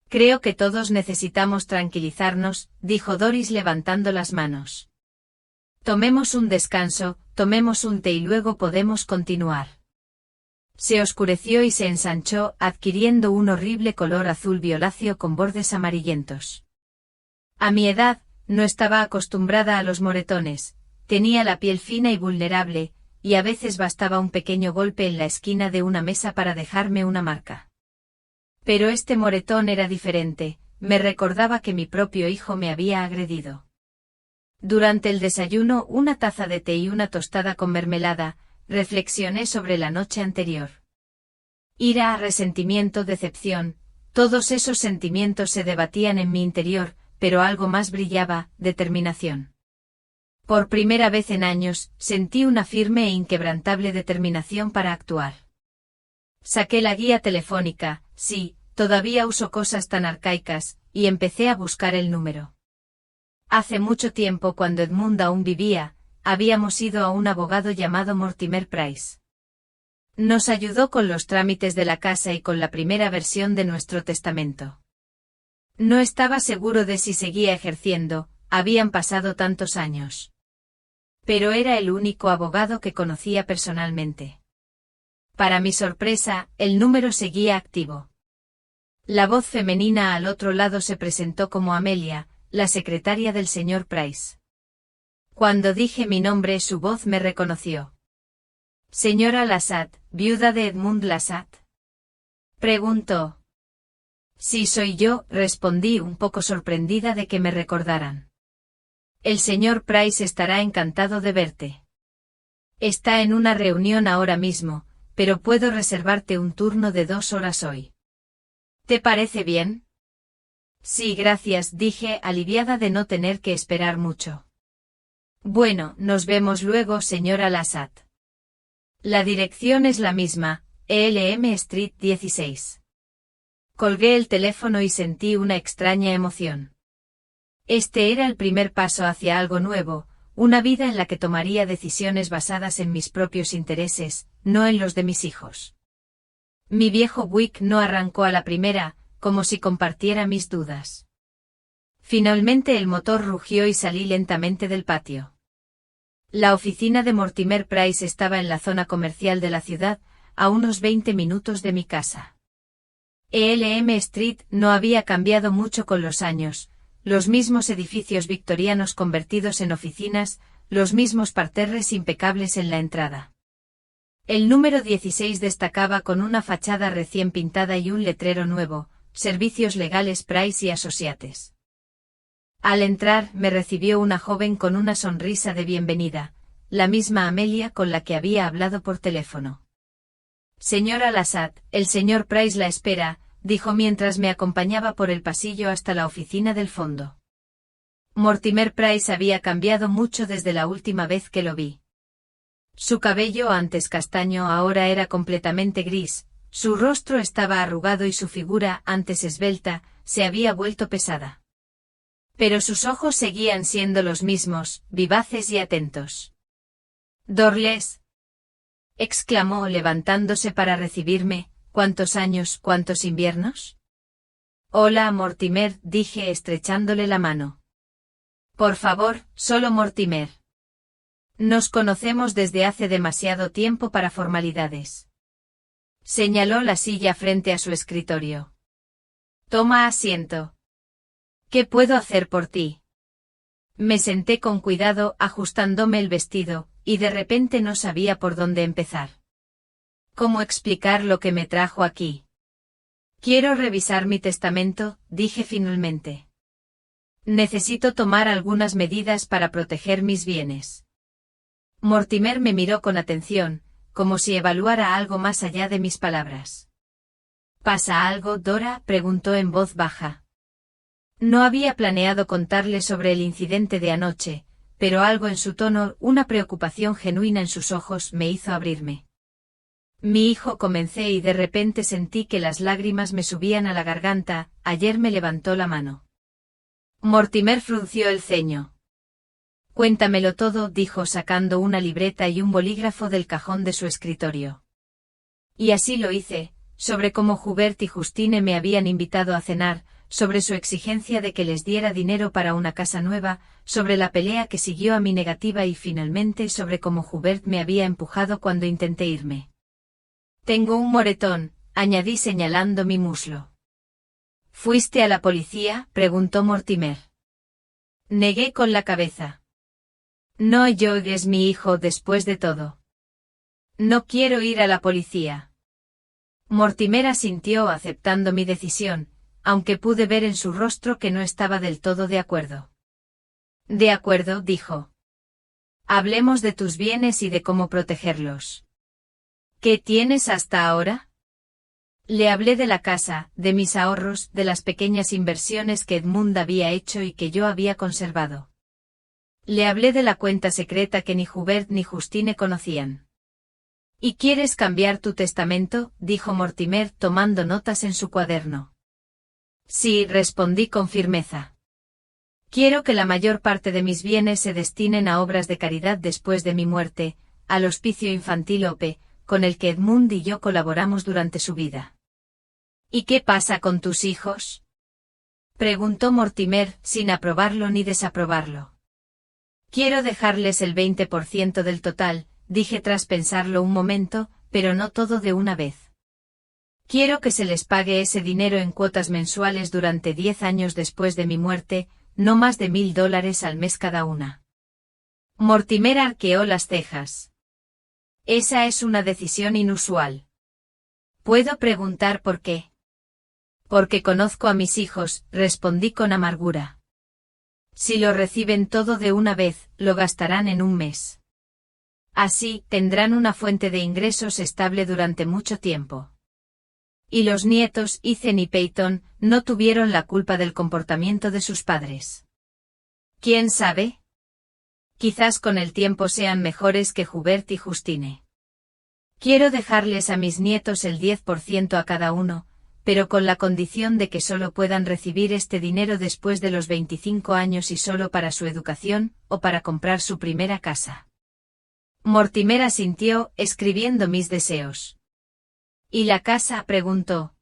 Creo que todos necesitamos tranquilizarnos, dijo Doris levantando las manos. Tomemos un descanso, tomemos un té y luego podemos continuar. Se oscureció y se ensanchó, adquiriendo un horrible color azul violáceo con bordes amarillentos. A mi edad, no estaba acostumbrada a los moretones, tenía la piel fina y vulnerable, y a veces bastaba un pequeño golpe en la esquina de una mesa para dejarme una marca. Pero este moretón era diferente, me recordaba que mi propio hijo me había agredido. Durante el desayuno, una taza de té y una tostada con mermelada, reflexioné sobre la noche anterior. Ira, resentimiento, decepción, todos esos sentimientos se debatían en mi interior, pero algo más brillaba, determinación. Por primera vez en años, sentí una firme e inquebrantable determinación para actuar. Saqué la guía telefónica, sí, todavía uso cosas tan arcaicas, y empecé a buscar el número. Hace mucho tiempo, cuando Edmund aún vivía, habíamos ido a un abogado llamado Mortimer Price. Nos ayudó con los trámites de la casa y con la primera versión de nuestro testamento. No estaba seguro de si seguía ejerciendo, habían pasado tantos años. Pero era el único abogado que conocía personalmente. Para mi sorpresa, el número seguía activo. La voz femenina al otro lado se presentó como Amelia, la secretaria del señor Price. Cuando dije mi nombre, su voz me reconoció. Señora Lassatt, viuda de Edmund Lassatt. Preguntó. Sí, soy yo, respondí un poco sorprendida de que me recordaran. El señor Price estará encantado de verte. Está en una reunión ahora mismo, pero puedo reservarte un turno de 2 horas hoy. ¿Te parece bien? Sí, gracias, dije, aliviada de no tener que esperar mucho. Bueno, nos vemos luego, señora Lassatt. La dirección es la misma, ELM Street 16. Colgué el teléfono y sentí una extraña emoción. Este era el primer paso hacia algo nuevo, una vida en la que tomaría decisiones basadas en mis propios intereses, no en los de mis hijos. Mi viejo Buick no arrancó a la primera, como si compartiera mis dudas. Finalmente el motor rugió y salí lentamente del patio. La oficina de Mortimer Price estaba en la zona comercial de la ciudad, a unos 20 minutos de mi casa. ELM Street no había cambiado mucho con los años, los mismos edificios victorianos convertidos en oficinas, los mismos parterres impecables en la entrada. El número 16 destacaba con una fachada recién pintada y un letrero nuevo, Servicios Legales Price y Associates. Al entrar, me recibió una joven con una sonrisa de bienvenida, la misma Amelia con la que había hablado por teléfono. Señora Lassatt, el señor Price la espera, dijo mientras me acompañaba por el pasillo hasta la oficina del fondo. Mortimer Price había cambiado mucho desde la última vez que lo vi. Su cabello, antes castaño, ahora era completamente gris, su rostro estaba arrugado y su figura, antes esbelta, se había vuelto pesada. Pero sus ojos seguían siendo los mismos, vivaces y atentos. «Dorles», exclamó levantándose para recibirme, «¿cuántos años, cuántos inviernos?» «Hola, Mortimer», dije estrechándole la mano. «Por favor, solo Mortimer. Nos conocemos desde hace demasiado tiempo para formalidades». Señaló la silla frente a su escritorio. «Toma asiento. ¿Qué puedo hacer por ti?» Me senté con cuidado ajustándome el vestido, y de repente no sabía por dónde empezar. ¿Cómo explicar lo que me trajo aquí? «Quiero revisar mi testamento», dije finalmente. «Necesito tomar algunas medidas para proteger mis bienes». Mortimer me miró con atención, como si evaluara algo más allá de mis palabras. «¿Pasa algo, Dora?», preguntó en voz baja. No había planeado contarle sobre el incidente de anoche, pero algo en su tono, una preocupación genuina en sus ojos, me hizo abrirme. «Mi hijo», comencé y de repente sentí que las lágrimas me subían a la garganta. «Ayer me levantó la mano». Mortimer frunció el ceño. «Cuéntamelo todo», dijo sacando una libreta y un bolígrafo del cajón de su escritorio. Y así lo hice, sobre cómo Hubert y Justine me habían invitado a cenar, sobre su exigencia de que les diera dinero para una casa nueva, sobre la pelea que siguió a mi negativa y finalmente sobre cómo Hubert me había empujado cuando intenté irme. «Tengo un moretón», añadí señalando mi muslo. «¿Fuiste a la policía?», preguntó Mortimer. Negué con la cabeza. «No, Joe es mi hijo después de todo. No quiero ir a la policía». Mortimer asintió aceptando mi decisión, aunque pude ver en su rostro que no estaba del todo de acuerdo. «De acuerdo», dijo. «Hablemos de tus bienes y de cómo protegerlos». «¿Qué tienes hasta ahora?» Le hablé de la casa, de mis ahorros, de las pequeñas inversiones que Edmund había hecho y que yo había conservado. Le hablé de la cuenta secreta que ni Hubert ni Justine conocían. «¿Y quieres cambiar tu testamento?», dijo Mortimer tomando notas en su cuaderno. «Sí», respondí con firmeza. «Quiero que la mayor parte de mis bienes se destinen a obras de caridad después de mi muerte, al hospicio infantil OPE, con el que Edmund y yo colaboramos durante su vida». «¿Y qué pasa con tus hijos?», preguntó Mortimer, sin aprobarlo ni desaprobarlo. «Quiero dejarles el 20% del total», dije tras pensarlo un momento, «pero no todo de una vez. Quiero que se les pague ese dinero en cuotas mensuales durante 10 años después de mi muerte, no más de $1000 al mes cada una». Mortimer arqueó las cejas. «Esa es una decisión inusual». «¿Puedo preguntar por qué?» «Porque conozco a mis hijos», respondí con amargura. «Si lo reciben todo de una vez, lo gastarán en un mes. Así, tendrán una fuente de ingresos estable durante mucho tiempo. Y los nietos, Ethan y Peyton, no tuvieron la culpa del comportamiento de sus padres. ¿Quién sabe? Quizás con el tiempo sean mejores que Hubert y Justine. Quiero dejarles a mis nietos el 10% a cada uno, pero con la condición de que solo puedan recibir este dinero después de los 25 años y solo para su educación, o para comprar su primera casa». Mortimer asintió, escribiendo mis deseos. «¿Y la casa?», preguntó.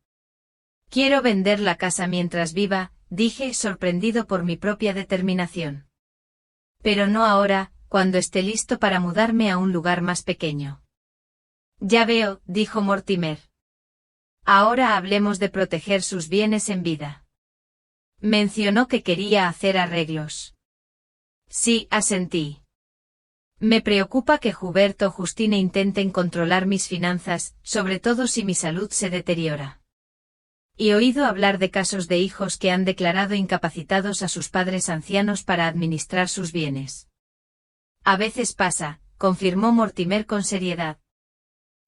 «Quiero vender la casa mientras viva», dije, sorprendido por mi propia determinación. «Pero no ahora, cuando esté listo para mudarme a un lugar más pequeño». «Ya veo», dijo Mortimer. «Ahora hablemos de proteger sus bienes en vida». Mencionó que quería hacer arreglos. «Sí», asentí. Me preocupa que Hubert o Justine intenten controlar mis finanzas, sobre todo si mi salud se deteriora. He oído hablar de casos de hijos que han declarado incapacitados a sus padres ancianos para administrar sus bienes. A veces pasa, confirmó Mortimer con seriedad.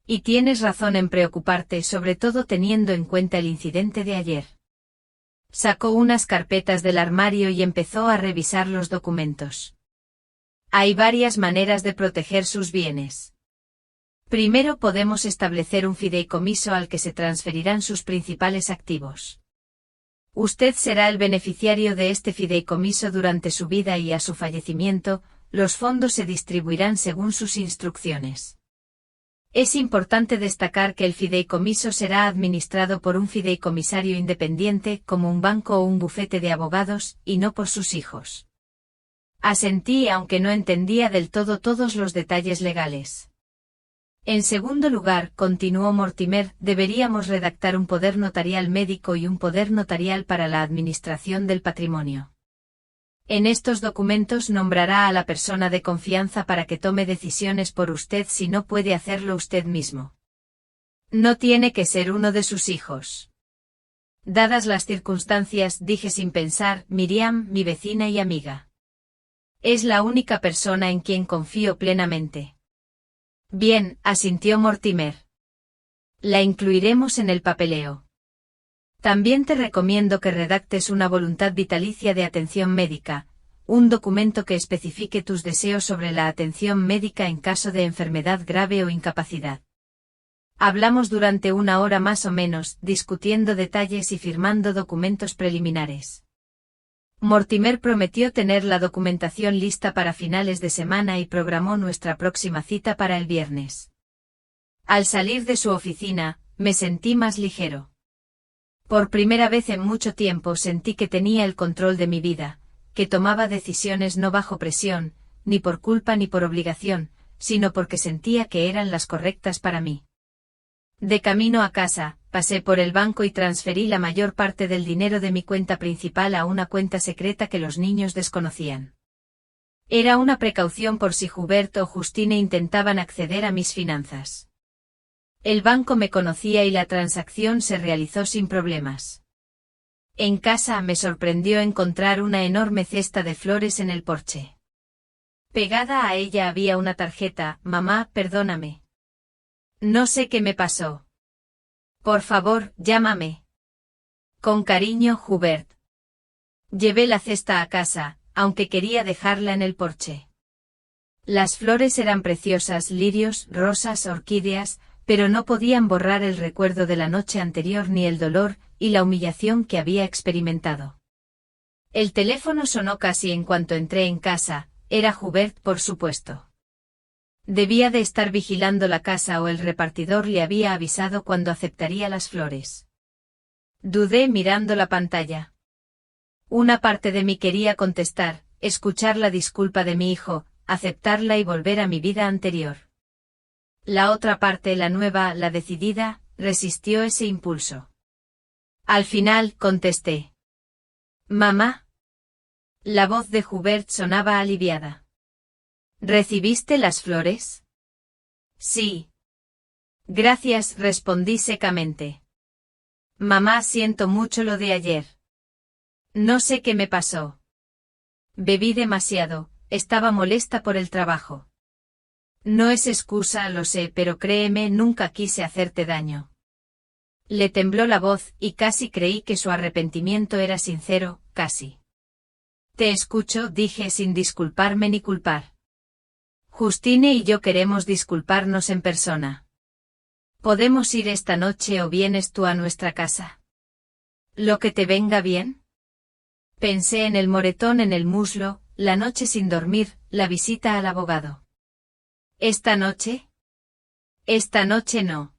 Y tienes razón en preocuparte, sobre todo teniendo en cuenta el incidente de ayer. Sacó unas carpetas del armario y empezó a revisar los documentos. Hay varias maneras de proteger sus bienes. Primero podemos establecer un fideicomiso al que se transferirán sus principales activos. Usted será el beneficiario de este fideicomiso durante su vida y a su fallecimiento, los fondos se distribuirán según sus instrucciones. Es importante destacar que el fideicomiso será administrado por un fideicomisario independiente como un banco o un bufete de abogados, y no por sus hijos. Asentí aunque no entendía del todo todos los detalles legales. En segundo lugar, continuó Mortimer, deberíamos redactar un poder notarial médico y un poder notarial para la administración del patrimonio. En estos documentos nombrará a la persona de confianza para que tome decisiones por usted si no puede hacerlo usted mismo. No tiene que ser uno de sus hijos. Dadas las circunstancias, dije sin pensar, Miriam, mi vecina y amiga. Es la única persona en quien confío plenamente. Bien, asintió Mortimer. La incluiremos en el papeleo. También te recomiendo que redactes una voluntad vitalicia de atención médica, un documento que especifique tus deseos sobre la atención médica en caso de enfermedad grave o incapacidad. Hablamos durante 1 hora más o menos, discutiendo detalles y firmando documentos preliminares. Mortimer prometió tener la documentación lista para finales de semana y programó nuestra próxima cita para el viernes. Al salir de su oficina, me sentí más ligero. Por primera vez en mucho tiempo sentí que tenía el control de mi vida, que tomaba decisiones no bajo presión, ni por culpa ni por obligación, sino porque sentía que eran las correctas para mí. De camino a casa, pasé por el banco y transferí la mayor parte del dinero de mi cuenta principal a una cuenta secreta que los niños desconocían. Era una precaución por si Hubert o Justine intentaban acceder a mis finanzas. El banco me conocía y la transacción se realizó sin problemas. En casa me sorprendió encontrar una enorme cesta de flores en el porche. Pegada a ella había una tarjeta, mamá, perdóname. No sé qué me pasó. Por favor, llámame. Con cariño, Hubert. Llevé la cesta a casa, aunque quería dejarla en el porche. Las flores eran preciosas, lirios, rosas, orquídeas, pero no podían borrar el recuerdo de la noche anterior ni el dolor y la humillación que había experimentado. El teléfono sonó casi en cuanto entré en casa, era Hubert por supuesto. Debía de estar vigilando la casa o el repartidor le había avisado cuando aceptaría las flores. Dudé mirando la pantalla. Una parte de mí quería contestar, escuchar la disculpa de mi hijo, aceptarla y volver a mi vida anterior. La otra parte, la nueva, la decidida, resistió ese impulso. Al final, contesté. Mamá. La voz de Hubert sonaba aliviada. ¿Recibiste las flores? Sí. Gracias, respondí secamente. Mamá, siento mucho lo de ayer. No sé qué me pasó. Bebí demasiado, estaba molesta por el trabajo. No es excusa, lo sé, pero créeme, nunca quise hacerte daño. Le tembló la voz y casi creí que su arrepentimiento era sincero, casi. Te escucho, dije sin disculparme ni culpar. Justine y yo queremos disculparnos en persona. ¿Podemos ir esta noche o vienes tú a nuestra casa? ¿Lo que te venga bien? Pensé en el moretón en el muslo, la noche sin dormir, la visita al abogado. ¿Esta noche? Esta noche no.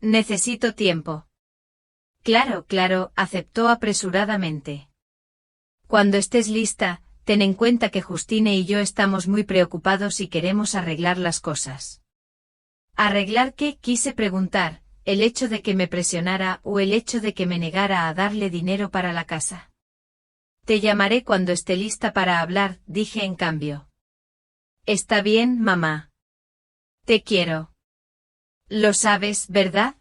Necesito tiempo. Claro, claro, aceptó apresuradamente. Cuando estés lista, ten en cuenta que Justine y yo estamos muy preocupados y queremos arreglar las cosas. ¿Arreglar qué? Quise preguntar, el hecho de que me presionara o el hecho de que me negara a darle dinero para la casa. Te llamaré cuando esté lista para hablar, dije en cambio. Está bien, mamá. Te quiero. Lo sabes, ¿verdad?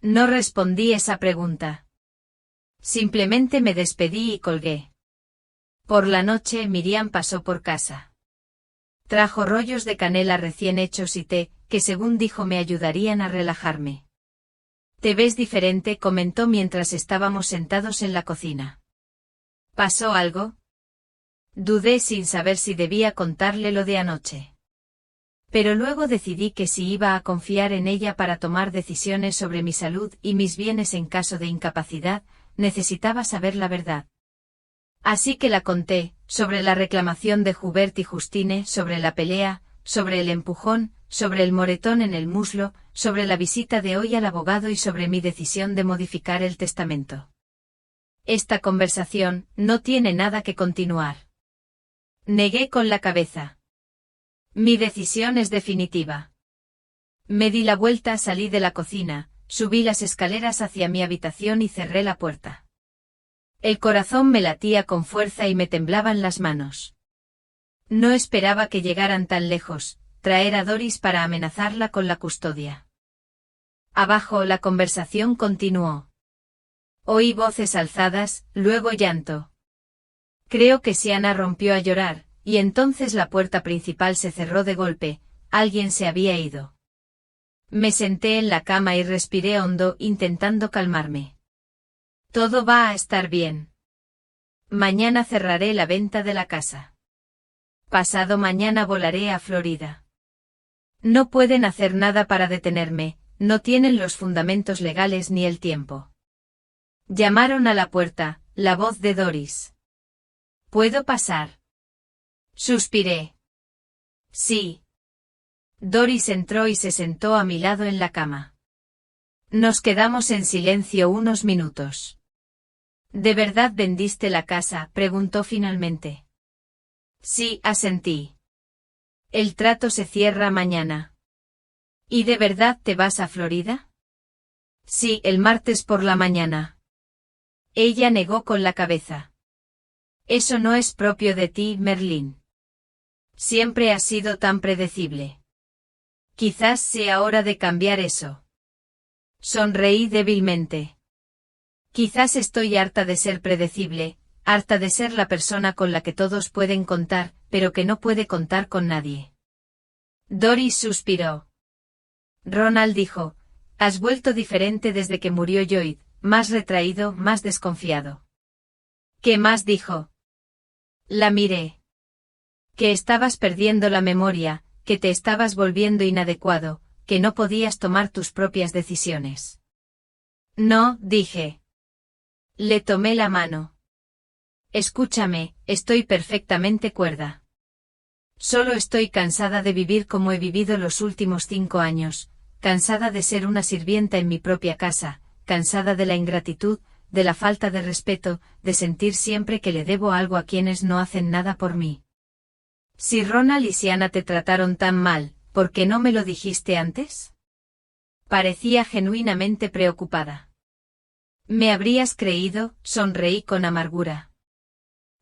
No respondí esa pregunta. Simplemente me despedí y colgué. Por la noche Miriam pasó por casa. Trajo rollos de canela recién hechos y té, que según dijo me ayudarían a relajarme. Te ves diferente, comentó mientras estábamos sentados en la cocina. ¿Pasó algo? Dudé sin saber si debía contarle lo de anoche. Pero luego decidí que si iba a confiar en ella para tomar decisiones sobre mi salud y mis bienes en caso de incapacidad, necesitaba saber la verdad. Así que la conté, sobre la reclamación de Hubert y Justine, sobre la pelea, sobre el empujón, sobre el moretón en el muslo, sobre la visita de hoy al abogado y sobre mi decisión de modificar el testamento. Esta conversación no tiene nada que continuar. Negué con la cabeza. Mi decisión es definitiva. Me di la vuelta, salí de la cocina, subí las escaleras hacia mi habitación y cerré la puerta. El corazón me latía con fuerza y me temblaban las manos. No esperaba que llegaran tan lejos, traer a Doris para amenazarla con la custodia. Abajo la conversación continuó. Oí voces alzadas, luego llanto. Creo que Siana rompió a llorar, y entonces la puerta principal se cerró de golpe, alguien se había ido. Me senté en la cama y respiré hondo intentando calmarme. Todo va a estar bien. Mañana cerraré la venta de la casa. Pasado mañana volaré a Florida. No pueden hacer nada para detenerme, no tienen los fundamentos legales ni el tiempo. Llamaron a la puerta, la voz de Doris. ¿Puedo pasar? Suspiré. Sí. Doris entró y se sentó a mi lado en la cama. Nos quedamos en silencio unos minutos. ¿De verdad vendiste la casa?, preguntó finalmente. Sí, asentí. El trato se cierra mañana. ¿Y de verdad te vas a Florida? Sí, el martes por la mañana. Ella negó con la cabeza. Eso no es propio de ti, Merlín. Siempre has sido tan predecible. Quizás sea hora de cambiar eso. Sonreí débilmente. Quizás estoy harta de ser predecible, harta de ser la persona con la que todos pueden contar, pero que no puede contar con nadie. Doris suspiró. Ronald dijo, has vuelto diferente desde que murió Lloyd, más retraído, más desconfiado. ¿Qué más dijo? La miré. Que estabas perdiendo la memoria, que te estabas volviendo inadecuado, que no podías tomar tus propias decisiones. No, dije. Le tomé la mano. Escúchame, estoy perfectamente cuerda. Solo estoy cansada de vivir como he vivido los últimos 5 años, cansada de ser una sirvienta en mi propia casa, cansada de la ingratitud, de la falta de respeto, de sentir siempre que le debo algo a quienes no hacen nada por mí. Si Ronald y Siana te trataron tan mal, ¿por qué no me lo dijiste antes? Parecía genuinamente preocupada. Me habrías creído, sonreí con amargura.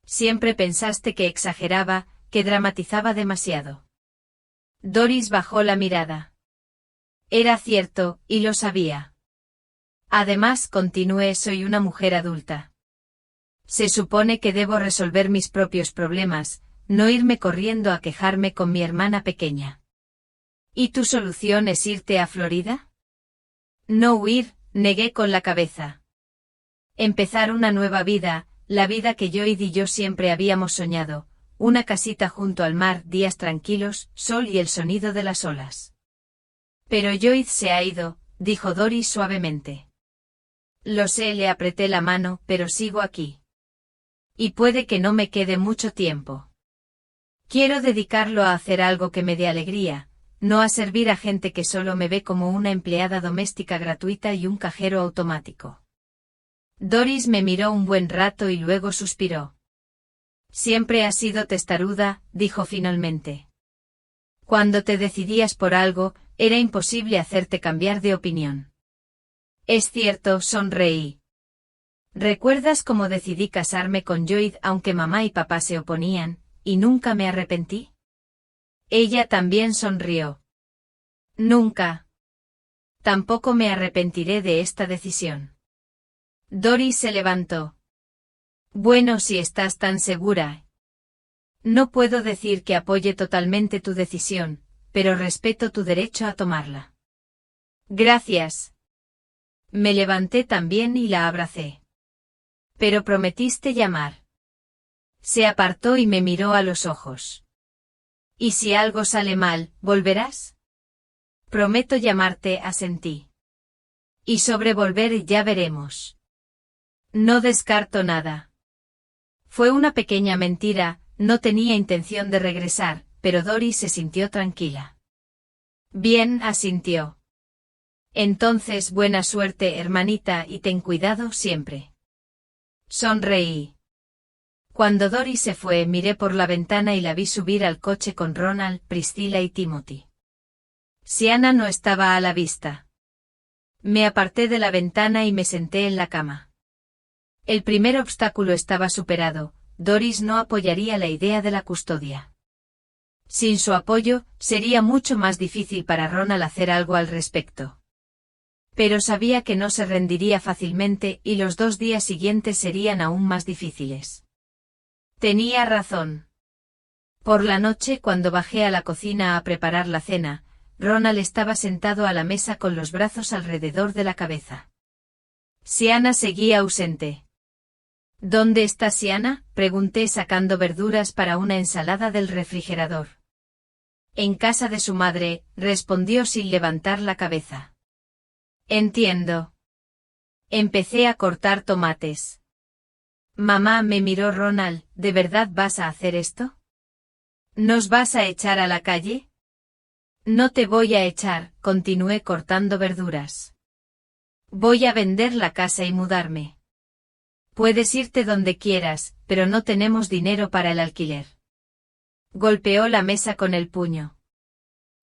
Siempre pensaste que exageraba, que dramatizaba demasiado. Doris bajó la mirada. Era cierto, y lo sabía. Además, continué, soy una mujer adulta. Se supone que debo resolver mis propios problemas, no irme corriendo a quejarme con mi hermana pequeña. ¿Y tu solución es irte a Florida? No huir, negué con la cabeza. Empezar una nueva vida, la vida que Lloyd y yo siempre habíamos soñado, una casita junto al mar, días tranquilos, sol y el sonido de las olas. Pero Lloyd se ha ido, dijo Doris suavemente. Lo sé, le apreté la mano, pero sigo aquí. Y puede que no me quede mucho tiempo. Quiero dedicarlo a hacer algo que me dé alegría, no a servir a gente que solo me ve como una empleada doméstica gratuita y un cajero automático. Doris me miró un buen rato y luego suspiró. Siempre has sido testaruda, dijo finalmente. Cuando te decidías por algo, era imposible hacerte cambiar de opinión. Es cierto, sonreí. ¿Recuerdas cómo decidí casarme con Lloyd aunque mamá y papá se oponían, y nunca me arrepentí? Ella también sonrió. Nunca. Tampoco me arrepentiré de esta decisión. Doris se levantó. Bueno, si estás tan segura. No puedo decir que apoye totalmente tu decisión, pero respeto tu derecho a tomarla. Gracias. Me levanté también y la abracé. Pero prometiste llamar. Se apartó y me miró a los ojos. ¿Y si algo sale mal, volverás? Prometo llamarte, asentí. Y sobre volver ya veremos. No descarto nada. Fue una pequeña mentira, no tenía intención de regresar, pero Doris se sintió tranquila. Bien, asintió. Entonces buena suerte, hermanita, y ten cuidado siempre. Sonreí. Cuando Doris se fue, miré por la ventana y la vi subir al coche con Ronald, Priscilla y Timothy. Siana no estaba a la vista. Me aparté de la ventana y me senté en la cama. El primer obstáculo estaba superado, Doris no apoyaría la idea de la custodia. Sin su apoyo, sería mucho más difícil para Ronald hacer algo al respecto. Pero sabía que no se rendiría fácilmente y los 2 días siguientes serían aún más difíciles. Tenía razón. Por la noche, cuando bajé a la cocina a preparar la cena, Ronald estaba sentado a la mesa con los brazos alrededor de la cabeza. Siana seguía ausente. ¿Dónde está Siana?, pregunté sacando verduras para una ensalada del refrigerador. En casa de su madre, respondió sin levantar la cabeza. Entiendo. Empecé a cortar tomates. Mamá, me miró Ronald, ¿de verdad vas a hacer esto? ¿Nos vas a echar a la calle? No te voy a echar, continué cortando verduras. Voy a vender la casa y mudarme. Puedes irte donde quieras, pero no tenemos dinero para el alquiler. Golpeó la mesa con el puño.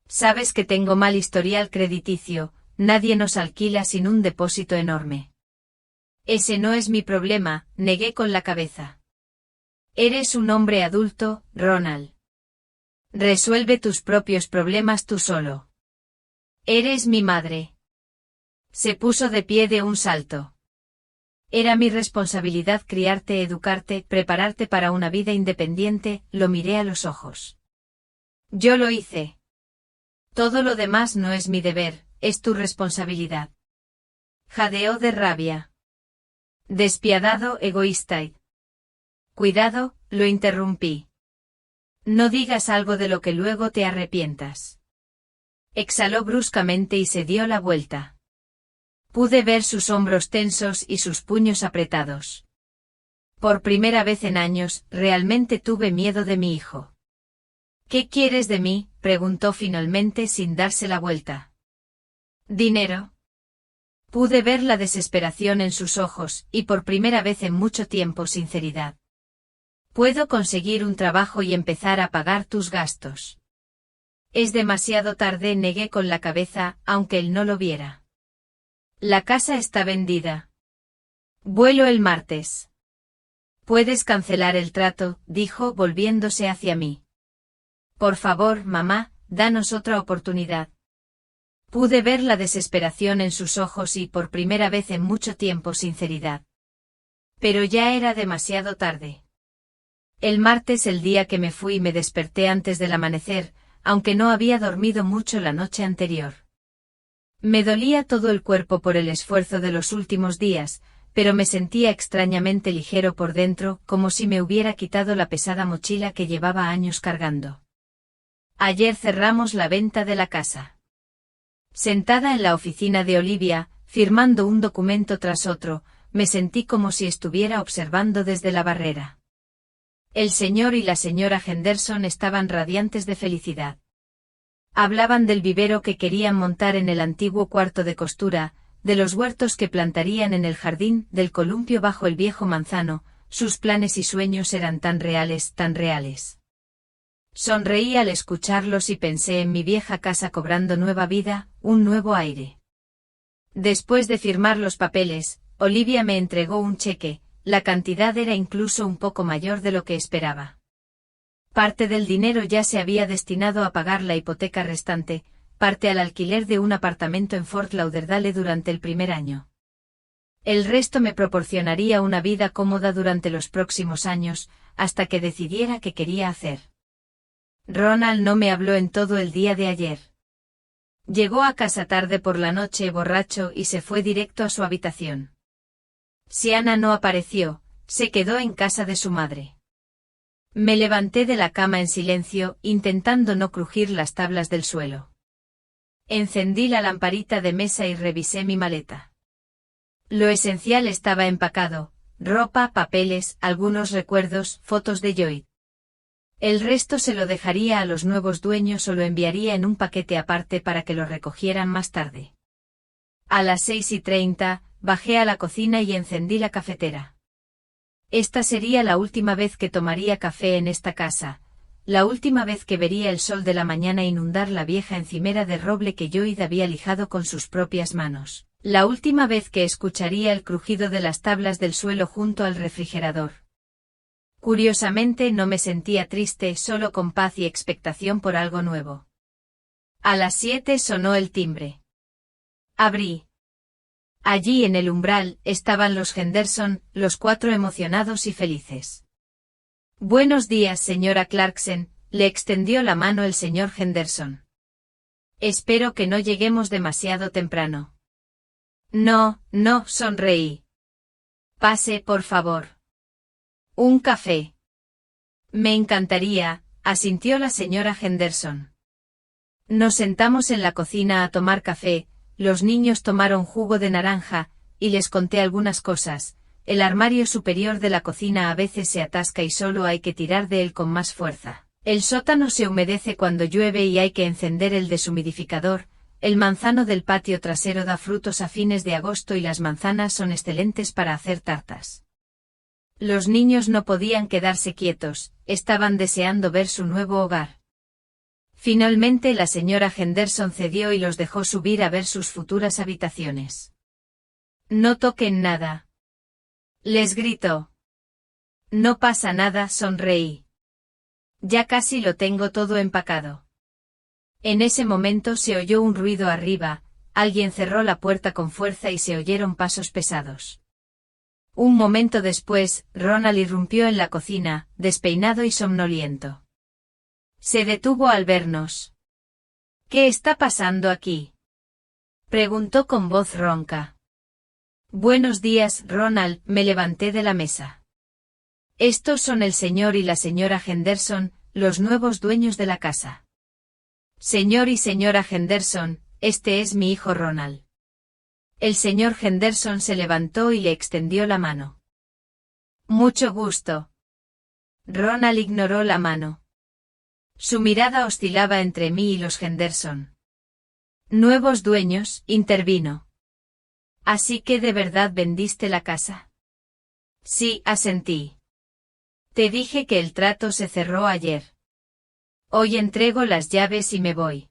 Sabes que tengo mal historial crediticio, nadie nos alquila sin un depósito enorme. Ese no es mi problema, negué con la cabeza. Eres un hombre adulto, Ronald. Resuelve tus propios problemas tú solo. Eres mi madre. Se puso de pie de un salto. Era mi responsabilidad criarte, educarte, prepararte para una vida independiente, lo miré a los ojos. Yo lo hice. Todo lo demás no es mi deber, es tu responsabilidad. Jadeó de rabia. Despiadado, egoísta. Cuidado, lo interrumpí. No digas algo de lo que luego te arrepientas. Exhaló bruscamente y se dio la vuelta. Pude ver sus hombros tensos y sus puños apretados. Por primera vez en años, realmente tuve miedo de mi hijo. ¿Qué quieres de mí?, preguntó finalmente sin darse la vuelta. ¿Dinero? Pude ver la desesperación en sus ojos, y por primera vez en mucho tiempo sinceridad. Puedo conseguir un trabajo y empezar a pagar tus gastos. Es demasiado tarde, negué con la cabeza, aunque él no lo viera. La casa está vendida. Vuelo el martes. Puedes cancelar el trato, dijo volviéndose hacia mí. Por favor, mamá, danos otra oportunidad. Pude ver la desesperación en sus ojos y por primera vez en mucho tiempo sinceridad. Pero ya era demasiado tarde. El martes, el día que me fui, me desperté antes del amanecer, aunque no había dormido mucho la noche anterior. Me dolía todo el cuerpo por el esfuerzo de los últimos días, pero me sentía extrañamente ligero por dentro, como si me hubiera quitado la pesada mochila que llevaba años cargando. Ayer cerramos la venta de la casa. Sentada en la oficina de Olivia, firmando un documento tras otro, me sentí como si estuviera observando desde la barrera. El señor y la señora Henderson estaban radiantes de felicidad. Hablaban del vivero que querían montar en el antiguo cuarto de costura, de los huertos que plantarían en el jardín, del columpio bajo el viejo manzano. Sus planes y sueños eran tan reales, tan reales. Sonreí al escucharlos y pensé en mi vieja casa cobrando nueva vida, un nuevo aire. Después de firmar los papeles, Olivia me entregó un cheque, la cantidad era incluso un poco mayor de lo que esperaba. Parte del dinero ya se había destinado a pagar la hipoteca restante, parte al alquiler de un apartamento en Fort Lauderdale durante el primer año. El resto me proporcionaría una vida cómoda durante los próximos años, hasta que decidiera qué quería hacer. Ronald no me habló en todo el día de ayer. Llegó a casa tarde por la noche borracho y se fue directo a su habitación. Si Ana no apareció, se quedó en casa de su madre. Me levanté de la cama en silencio, intentando no crujir las tablas del suelo. Encendí la lamparita de mesa y revisé mi maleta. Lo esencial estaba empacado: ropa, papeles, algunos recuerdos, fotos de Joy. El resto se lo dejaría a los nuevos dueños o lo enviaría en un paquete aparte para que lo recogieran más tarde. A las 6:30, bajé a la cocina y encendí la cafetera. Esta sería la última vez que tomaría café en esta casa, la última vez que vería el sol de la mañana inundar la vieja encimera de roble que Joy había lijado con sus propias manos, la última vez que escucharía el crujido de las tablas del suelo junto al refrigerador. Curiosamente no me sentía triste, solo con paz y expectación por algo nuevo. A las 7 sonó el timbre. Abrí. Allí en el umbral estaban los Henderson, los 4 emocionados y felices. Buenos días, señora Clarkson, le extendió la mano el señor Henderson. Espero que no lleguemos demasiado temprano. No, sonreí. Pase, por favor. Un café. Me encantaría, asintió la señora Henderson. Nos sentamos en la cocina a tomar café, los niños tomaron jugo de naranja, y les conté algunas cosas. El armario superior de la cocina a veces se atasca y solo hay que tirar de él con más fuerza. El sótano se humedece cuando llueve y hay que encender el deshumidificador. El manzano del patio trasero da frutos a fines de agosto y las manzanas son excelentes para hacer tartas. Los niños no podían quedarse quietos, estaban deseando ver su nuevo hogar. Finalmente la señora Henderson cedió y los dejó subir a ver sus futuras habitaciones. No toquen nada. Les gritó. No pasa nada, sonreí. Ya casi lo tengo todo empacado. En ese momento se oyó un ruido arriba, alguien cerró la puerta con fuerza y se oyeron pasos pesados. Un momento después, Ronald irrumpió en la cocina, despeinado y somnoliento. Se detuvo al vernos. ¿Qué está pasando aquí?, preguntó con voz ronca. Buenos días, Ronald, me levanté de la mesa. Estos son el señor y la señora Henderson, los nuevos dueños de la casa. Señor y señora Henderson, este es mi hijo Ronald. El señor Henderson se levantó y le extendió la mano. Mucho gusto. Ronald ignoró la mano. Su mirada oscilaba entre mí y los Henderson. Nuevos dueños, intervino. ¿Así que de verdad vendiste la casa? Sí, asentí. Te dije que el trato se cerró ayer. Hoy entrego las llaves y me voy.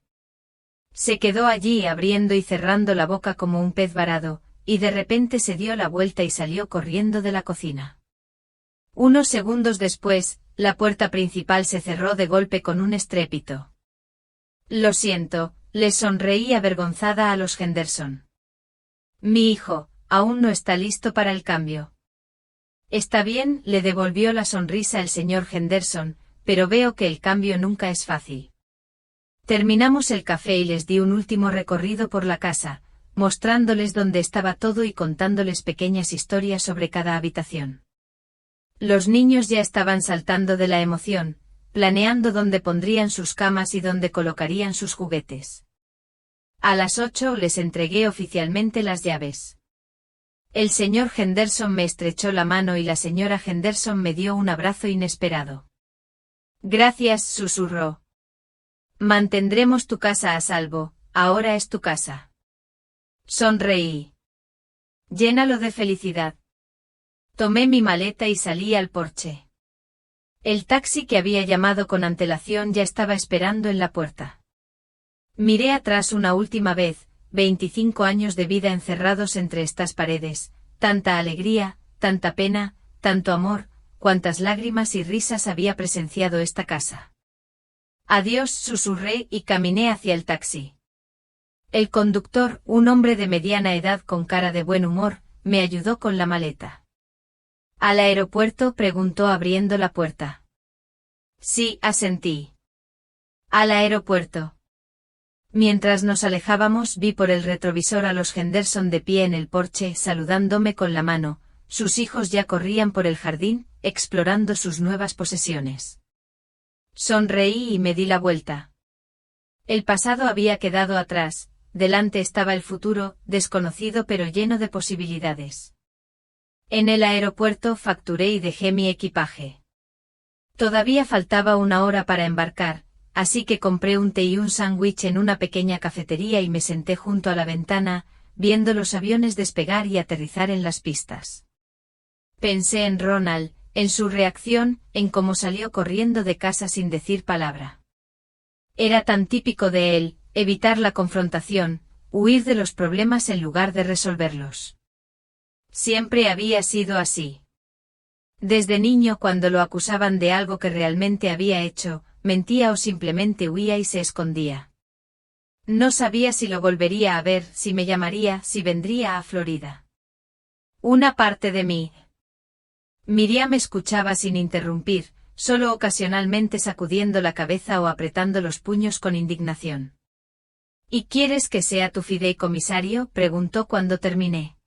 Se quedó allí abriendo y cerrando la boca como un pez varado, y de repente se dio la vuelta y salió corriendo de la cocina. Unos segundos después, la puerta principal se cerró de golpe con un estrépito. Lo siento, les sonreí avergonzada a los Henderson. Mi hijo, aún no está listo para el cambio. Está bien, le devolvió la sonrisa el señor Henderson, pero veo que el cambio nunca es fácil. Terminamos el café y les di un último recorrido por la casa, mostrándoles dónde estaba todo y contándoles pequeñas historias sobre cada habitación. Los niños ya estaban saltando de la emoción, planeando dónde pondrían sus camas y dónde colocarían sus juguetes. A las 8 les entregué oficialmente las llaves. El señor Henderson me estrechó la mano y la señora Henderson me dio un abrazo inesperado. Gracias, susurró. Mantendremos tu casa a salvo, ahora es tu casa. Sonreí. Llénalo de felicidad. Tomé mi maleta y salí al porche. El taxi que había llamado con antelación ya estaba esperando en la puerta. Miré atrás una última vez, 25 años de vida encerrados entre estas paredes, tanta alegría, tanta pena, tanto amor, cuántas lágrimas y risas había presenciado esta casa. Adiós, susurré y caminé hacia el taxi. El conductor, un hombre de mediana edad con cara de buen humor, me ayudó con la maleta. ¿Al aeropuerto?, preguntó abriendo la puerta. Sí, asentí. Al aeropuerto. Mientras nos alejábamos vi por el retrovisor a los Henderson de pie en el porche saludándome con la mano, sus hijos ya corrían por el jardín, explorando sus nuevas posesiones. Sonreí y me di la vuelta. El pasado había quedado atrás, delante estaba el futuro, desconocido pero lleno de posibilidades. En el aeropuerto facturé y dejé mi equipaje. Todavía faltaba una hora para embarcar, así que compré un té y un sándwich en una pequeña cafetería y me senté junto a la ventana, viendo los aviones despegar y aterrizar en las pistas. Pensé en Ronald, en su reacción, en cómo salió corriendo de casa sin decir palabra. Era tan típico de él, evitar la confrontación, huir de los problemas en lugar de resolverlos. Siempre había sido así. Desde niño, cuando lo acusaban de algo que realmente había hecho, mentía o simplemente huía y se escondía. No sabía si lo volvería a ver, si me llamaría, si vendría a Florida. Una parte de mí. Miriam escuchaba sin interrumpir, solo ocasionalmente sacudiendo la cabeza o apretando los puños con indignación. ¿Y quieres que sea tu fideicomisario?, preguntó cuando terminé.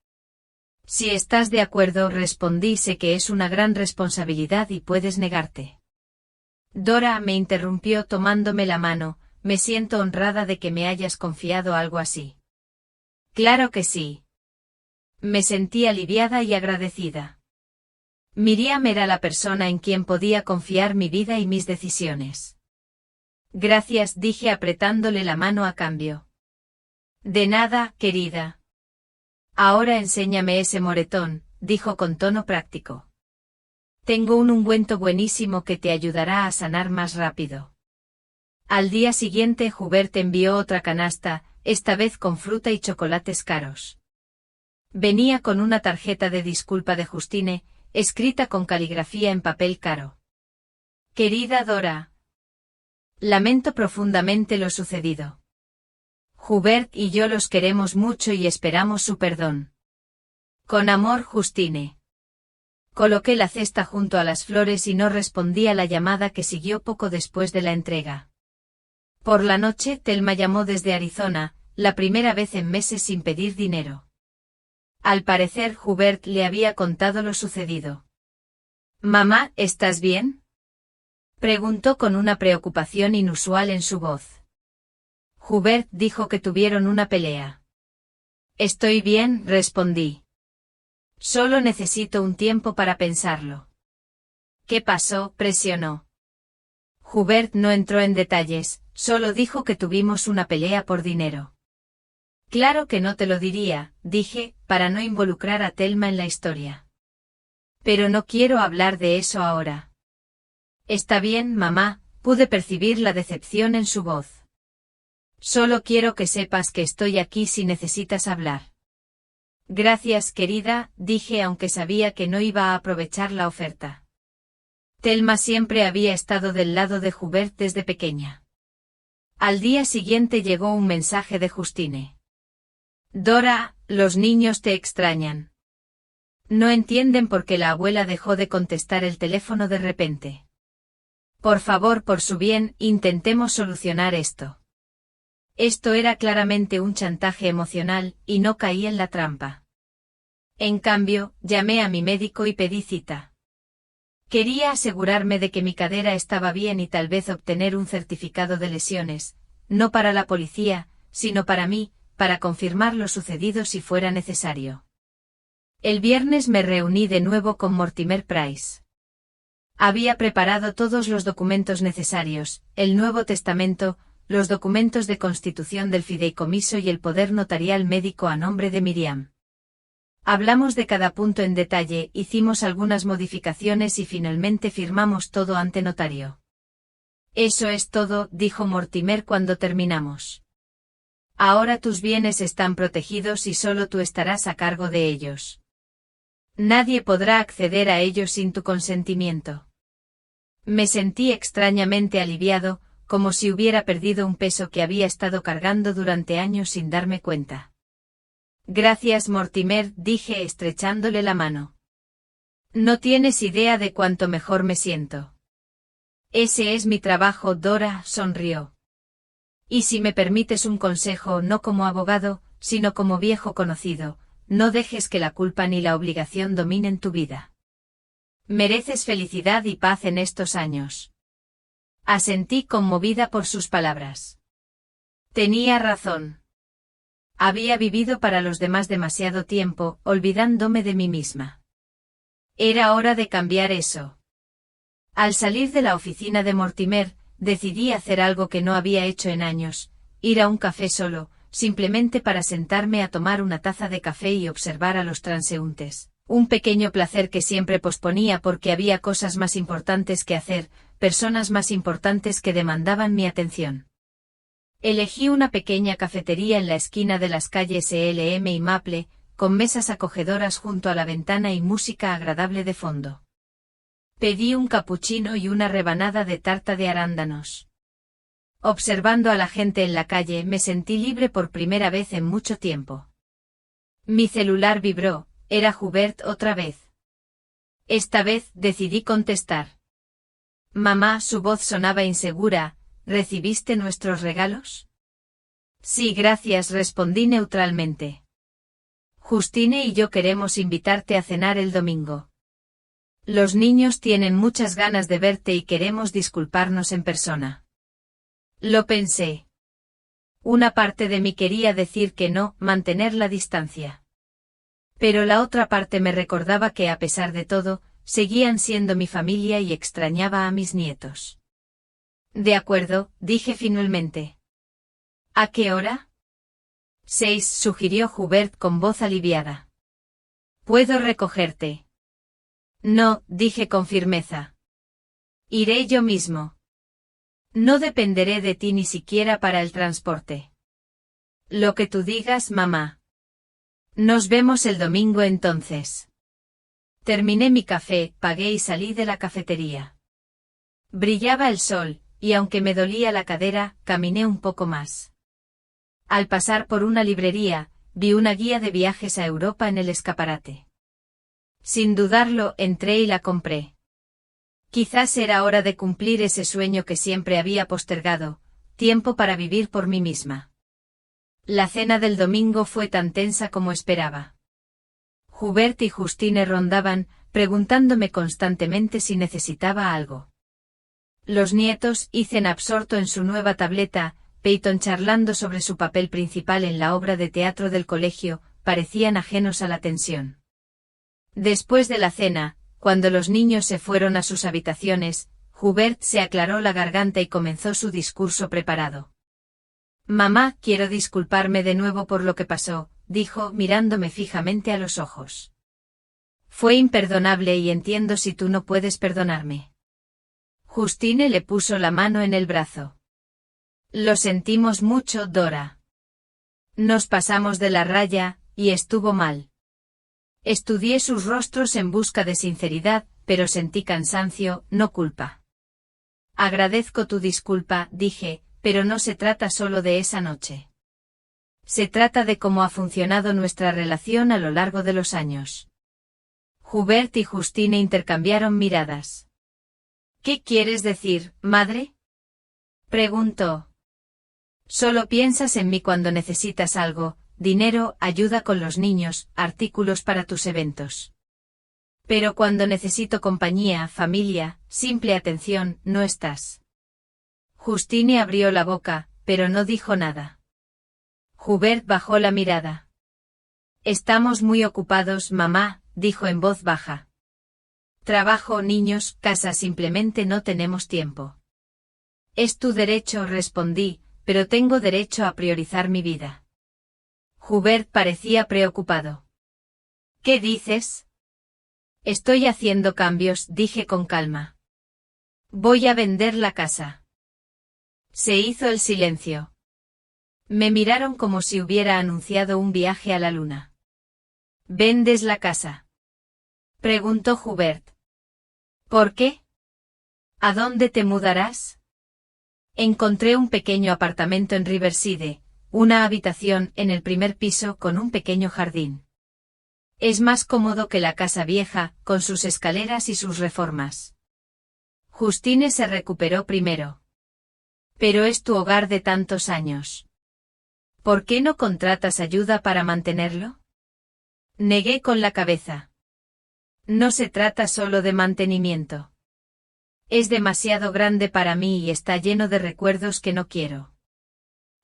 Si estás de acuerdo, respondí, sé que es una gran responsabilidad y puedes negarte. Dora me interrumpió tomándome la mano, me siento honrada de que me hayas confiado algo así. Claro que sí. Me sentí aliviada y agradecida. Miriam era la persona en quien podía confiar mi vida y mis decisiones. Gracias, dije apretándole la mano a cambio. De nada, querida. Ahora enséñame ese moretón, dijo con tono práctico. Tengo un ungüento buenísimo que te ayudará a sanar más rápido. Al día siguiente Hubert envió otra canasta, esta vez con fruta y chocolates caros. Venía con una tarjeta de disculpa de Justine, escrita con caligrafía en papel caro. Querida Dora. Lamento profundamente lo sucedido. Hubert y yo los queremos mucho y esperamos su perdón. Con amor, Justine. Coloqué la cesta junto a las flores y no respondí a la llamada que siguió poco después de la entrega. Por la noche, Thelma llamó desde Arizona, la primera vez en meses sin pedir dinero. Al parecer, Hubert le había contado lo sucedido. «Mamá, ¿estás bien?», preguntó con una preocupación inusual en su voz. Hubert dijo que tuvieron una pelea. «Estoy bien», respondí. «Solo necesito un tiempo para pensarlo». «¿Qué pasó?», presionó. Hubert no entró en detalles, solo dijo que tuvimos una pelea por dinero. «Claro que no te lo diría», dije, para no involucrar a Thelma en la historia. «Pero no quiero hablar de eso ahora». «Está bien, mamá», pude percibir la decepción en su voz. «Solo quiero que sepas que estoy aquí si necesitas hablar». «Gracias, querida», dije aunque sabía que no iba a aprovechar la oferta. Thelma siempre había estado del lado de Hubert desde pequeña. Al día siguiente llegó un mensaje de Justine. «Dora, los niños te extrañan. No entienden por qué la abuela dejó de contestar el teléfono de repente. Por favor, por su bien, intentemos solucionar esto». Esto era claramente un chantaje emocional, y no caí en la trampa. En cambio, llamé a mi médico y pedí cita. Quería asegurarme de que mi cadera estaba bien y tal vez obtener un certificado de lesiones, no para la policía, sino para mí, para confirmar lo sucedido si fuera necesario. El viernes me reuní de nuevo con Mortimer Price. Había preparado todos los documentos necesarios, el Nuevo Testamento, los documentos de constitución del fideicomiso y el poder notarial médico a nombre de Miriam. Hablamos de cada punto en detalle, hicimos algunas modificaciones y finalmente firmamos todo ante notario. «Eso es todo», dijo Mortimer cuando terminamos. «Ahora tus bienes están protegidos y solo tú estarás a cargo de ellos». Nadie podrá acceder a ellos sin tu consentimiento. Me sentí extrañamente aliviado, como si hubiera perdido un peso que había estado cargando durante años sin darme cuenta. Gracias, Mortimer, dije estrechándole la mano. No tienes idea de cuánto mejor me siento. Ese es mi trabajo, Dora, sonrió. Y si me permites un consejo, no como abogado, sino como viejo conocido, no dejes que la culpa ni la obligación dominen tu vida. Mereces felicidad y paz en estos años. Asentí conmovida por sus palabras. Tenía razón. Había vivido para los demás demasiado tiempo, olvidándome de mí misma. Era hora de cambiar eso. Al salir de la oficina de Mortimer, decidí hacer algo que no había hecho en años, ir a un café solo, simplemente para sentarme a tomar una taza de café y observar a los transeúntes. Un pequeño placer que siempre posponía porque había cosas más importantes que hacer, personas más importantes que demandaban mi atención. Elegí una pequeña cafetería en la esquina de las calles Elm y Maple, con mesas acogedoras junto a la ventana y música agradable de fondo. Pedí un capuchino y una rebanada de tarta de arándanos. Observando a la gente en la calle, me sentí libre por primera vez en mucho tiempo. Mi celular vibró, era Hubert otra vez. Esta vez decidí contestar. Mamá, su voz sonaba insegura, ¿recibiste nuestros regalos? Sí, gracias, respondí neutralmente. Justine y yo queremos invitarte a cenar el domingo. Los niños tienen muchas ganas de verte y queremos disculparnos en persona. Lo pensé. Una parte de mí quería decir que no, mantener la distancia. Pero la otra parte me recordaba que a pesar de todo, seguían siendo mi familia y extrañaba a mis nietos. De acuerdo, dije finalmente. ¿A qué hora? 6, sugirió Hubert con voz aliviada. ¿Puedo recogerte? No, dije con firmeza. Iré yo mismo. No dependeré de ti ni siquiera para el transporte. Lo que tú digas, mamá. Nos vemos el domingo entonces. Terminé mi café, pagué y salí de la cafetería. Brillaba el sol, y aunque me dolía la cadera, caminé un poco más. Al pasar por una librería, vi una guía de viajes a Europa en el escaparate. Sin dudarlo, entré y la compré. Quizás era hora de cumplir ese sueño que siempre había postergado, tiempo para vivir por mí misma. La cena del domingo fue tan tensa como esperaba. Hubert y Justine rondaban, preguntándome constantemente si necesitaba algo. Los nietos, Ethan absorto en su nueva tableta, Peyton charlando sobre su papel principal en la obra de teatro del colegio, parecían ajenos a la tensión. Después de la cena, cuando los niños se fueron a sus habitaciones, Hubert se aclaró la garganta y comenzó su discurso preparado. Mamá, quiero disculparme de nuevo por lo que pasó, dijo, mirándome fijamente a los ojos. Fue imperdonable y entiendo si tú no puedes perdonarme. Justine le puso la mano en el brazo. Lo sentimos mucho, Dora. Nos pasamos de la raya, y estuvo mal. Estudié sus rostros en busca de sinceridad, pero sentí cansancio, no culpa. Agradezco tu disculpa, dije, pero no se trata solo de esa noche. Se trata de cómo ha funcionado nuestra relación a lo largo de los años. Hubert y Justine intercambiaron miradas. ¿Qué quieres decir, madre? Preguntó. Solo piensas en mí cuando necesitas algo, dinero, ayuda con los niños, artículos para tus eventos. Pero cuando necesito compañía, familia, simple atención, no estás. Justine abrió la boca, pero no dijo nada. Hubert bajó la mirada. Estamos muy ocupados, mamá, dijo en voz baja. Trabajo, niños, casa, simplemente no tenemos tiempo. Es tu derecho, respondí, pero tengo derecho a priorizar mi vida. Hubert parecía preocupado. ¿Qué dices? Estoy haciendo cambios, dije con calma. Voy a vender la casa. Se hizo el silencio. Me miraron como si hubiera anunciado un viaje a la luna. ¿Vendes la casa? Preguntó Hubert. ¿Por qué? ¿A dónde te mudarás? Encontré un pequeño apartamento en Riverside, una habitación en el primer piso con un pequeño jardín. Es más cómodo que la casa vieja, con sus escaleras y sus reformas. Justine se recuperó primero. Pero es tu hogar de tantos años. ¿Por qué no contratas ayuda para mantenerlo? Negué con la cabeza. No se trata solo de mantenimiento. Es demasiado grande para mí y está lleno de recuerdos que no quiero.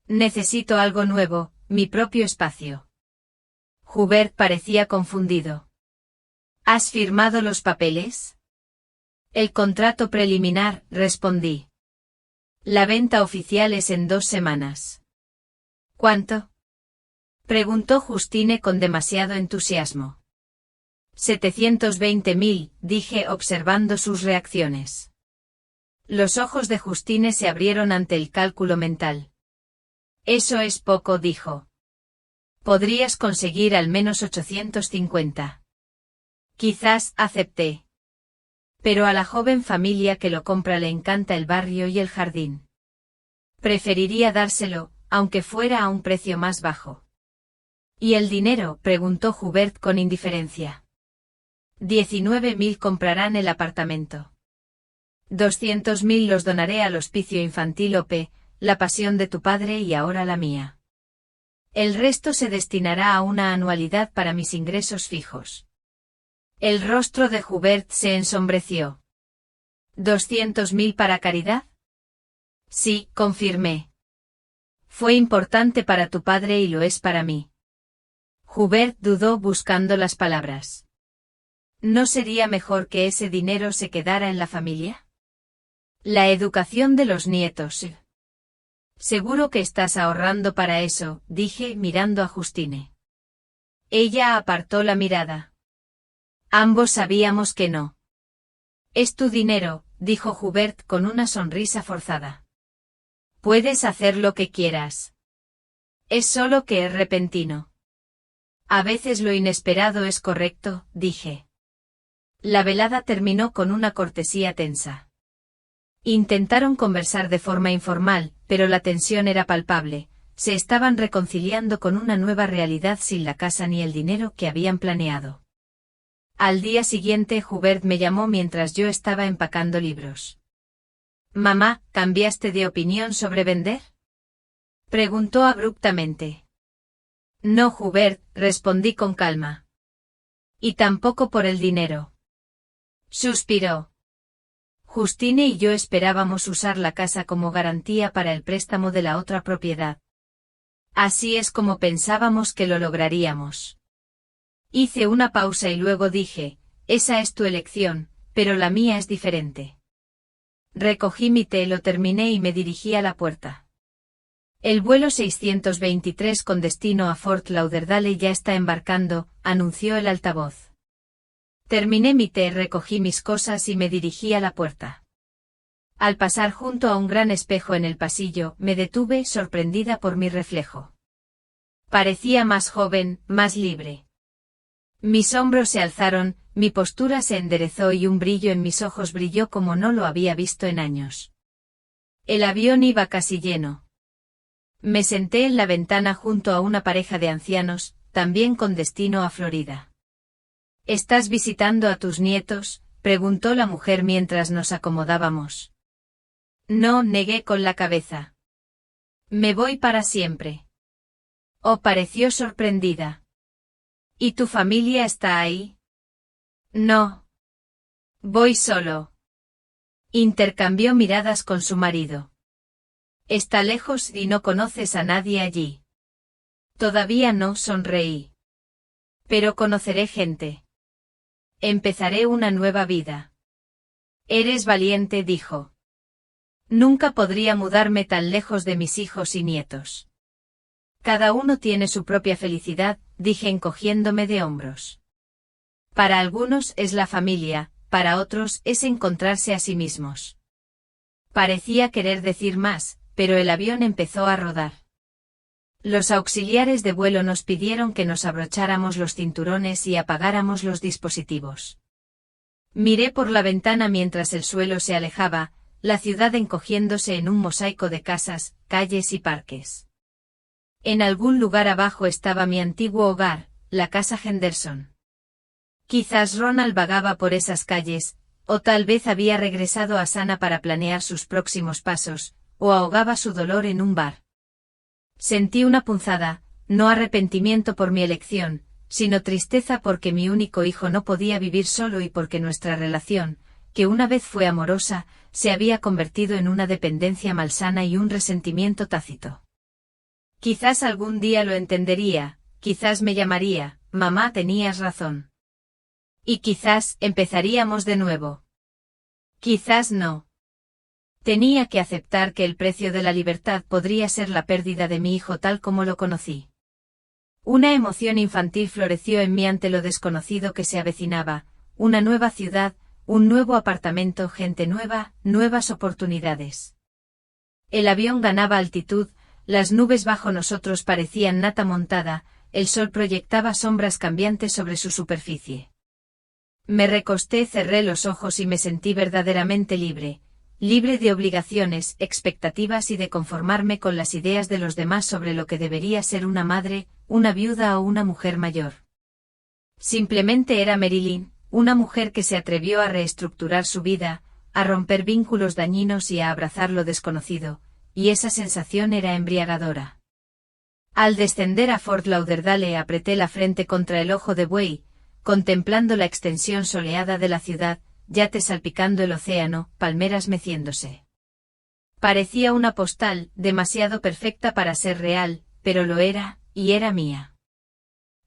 Necesito algo nuevo, mi propio espacio. Hubert parecía confundido. ¿Has firmado los papeles? El contrato preliminar, respondí. La venta oficial es en 2 semanas. ¿Cuánto? Preguntó Justine con demasiado entusiasmo. 720.000, dije observando sus reacciones. Los ojos de Justine se abrieron ante el cálculo mental. Eso es poco, dijo. Podrías conseguir al menos 850. Quizás, acepté. Pero a la joven familia que lo compra le encanta el barrio y el jardín. Preferiría dárselo, aunque fuera a un precio más bajo. ¿Y el dinero?, preguntó Hubert con indiferencia. 19.000 comprarán el apartamento. 200.000 los donaré al Hospicio Infantil OP, la pasión de tu padre y ahora la mía. El resto se destinará a una anualidad para mis ingresos fijos. El rostro de Hubert se ensombreció. ¿200.000 para caridad? Sí, confirmé. Fue importante para tu padre y lo es para mí. Hubert dudó buscando las palabras. ¿No sería mejor que ese dinero se quedara en la familia? La educación de los nietos. Seguro que estás ahorrando para eso, dije mirando a Justine. Ella apartó la mirada. Ambos sabíamos que no. Es tu dinero, dijo Hubert con una sonrisa forzada. Puedes hacer lo que quieras. Es solo que es repentino. A veces lo inesperado es correcto, dije. La velada terminó con una cortesía tensa. Intentaron conversar de forma informal, pero la tensión era palpable. Se estaban reconciliando con una nueva realidad sin la casa ni el dinero que habían planeado. Al día siguiente Hubert me llamó mientras yo estaba empacando libros. «Mamá, ¿cambiaste de opinión sobre vender?», preguntó abruptamente. «No, Hubert», respondí con calma. «Y tampoco por el dinero». Suspiró. Justine y yo esperábamos usar la casa como garantía para el préstamo de la otra propiedad. Así es como pensábamos que lo lograríamos. Hice una pausa y luego dije, esa es tu elección, pero la mía es diferente. Recogí mi té, lo terminé y me dirigí a la puerta. El vuelo 623 con destino a Fort Lauderdale ya está embarcando, anunció el altavoz. Terminé mi té, recogí mis cosas y me dirigí a la puerta. Al pasar junto a un gran espejo en el pasillo, me detuve sorprendida por mi reflejo. Parecía más joven, más libre. Mis hombros se alzaron, mi postura se enderezó y un brillo en mis ojos brilló como no lo había visto en años. El avión iba casi lleno. Me senté en la ventana junto a una pareja de ancianos, también con destino a Florida. ¿Estás visitando a tus nietos?, preguntó la mujer mientras nos acomodábamos. No, negué con la cabeza. Me voy para siempre. Oh, pareció sorprendida. ¿Y tu familia está ahí? No. Voy solo. Intercambió miradas con su marido. Está lejos y no conoces a nadie allí. Todavía no, sonreí. Pero conoceré gente. Empezaré una nueva vida. Eres valiente, dijo. Nunca podría mudarme tan lejos de mis hijos y nietos. Cada uno tiene su propia felicidad, dije encogiéndome de hombros. Para algunos es la familia, para otros es encontrarse a sí mismos. Parecía querer decir más, pero el avión empezó a rodar. Los auxiliares de vuelo nos pidieron que nos abrocháramos los cinturones y apagáramos los dispositivos. Miré por la ventana mientras el suelo se alejaba, la ciudad encogiéndose en un mosaico de casas, calles y parques. En algún lugar abajo estaba mi antiguo hogar, la casa Henderson. Quizás Ronald vagaba por esas calles, o tal vez había regresado a Sana para planear sus próximos pasos, o ahogaba su dolor en un bar. Sentí una punzada, no arrepentimiento por mi elección, sino tristeza porque mi único hijo no podía vivir solo y porque nuestra relación, que una vez fue amorosa, se había convertido en una dependencia malsana y un resentimiento tácito. Quizás algún día lo entendería, quizás me llamaría, mamá, tenías razón. Y quizás empezaríamos de nuevo. Quizás no. Tenía que aceptar que el precio de la libertad podría ser la pérdida de mi hijo tal como lo conocí. Una emoción infantil floreció en mí ante lo desconocido que se avecinaba, una nueva ciudad, un nuevo apartamento, gente nueva, nuevas oportunidades. El avión ganaba altitud, las nubes bajo nosotros parecían nata montada, el sol proyectaba sombras cambiantes sobre su superficie. Me recosté, cerré los ojos y me sentí verdaderamente libre, libre de obligaciones, expectativas y de conformarme con las ideas de los demás sobre lo que debería ser una madre, una viuda o una mujer mayor. Simplemente era Marilyn, una mujer que se atrevió a reestructurar su vida, a romper vínculos dañinos y a abrazar lo desconocido, y esa sensación era embriagadora. Al descender a Fort Lauderdale apreté la frente contra el ojo de buey, contemplando la extensión soleada de la ciudad, yates salpicando el océano, palmeras meciéndose. Parecía una postal, demasiado perfecta para ser real, pero lo era, y era mía.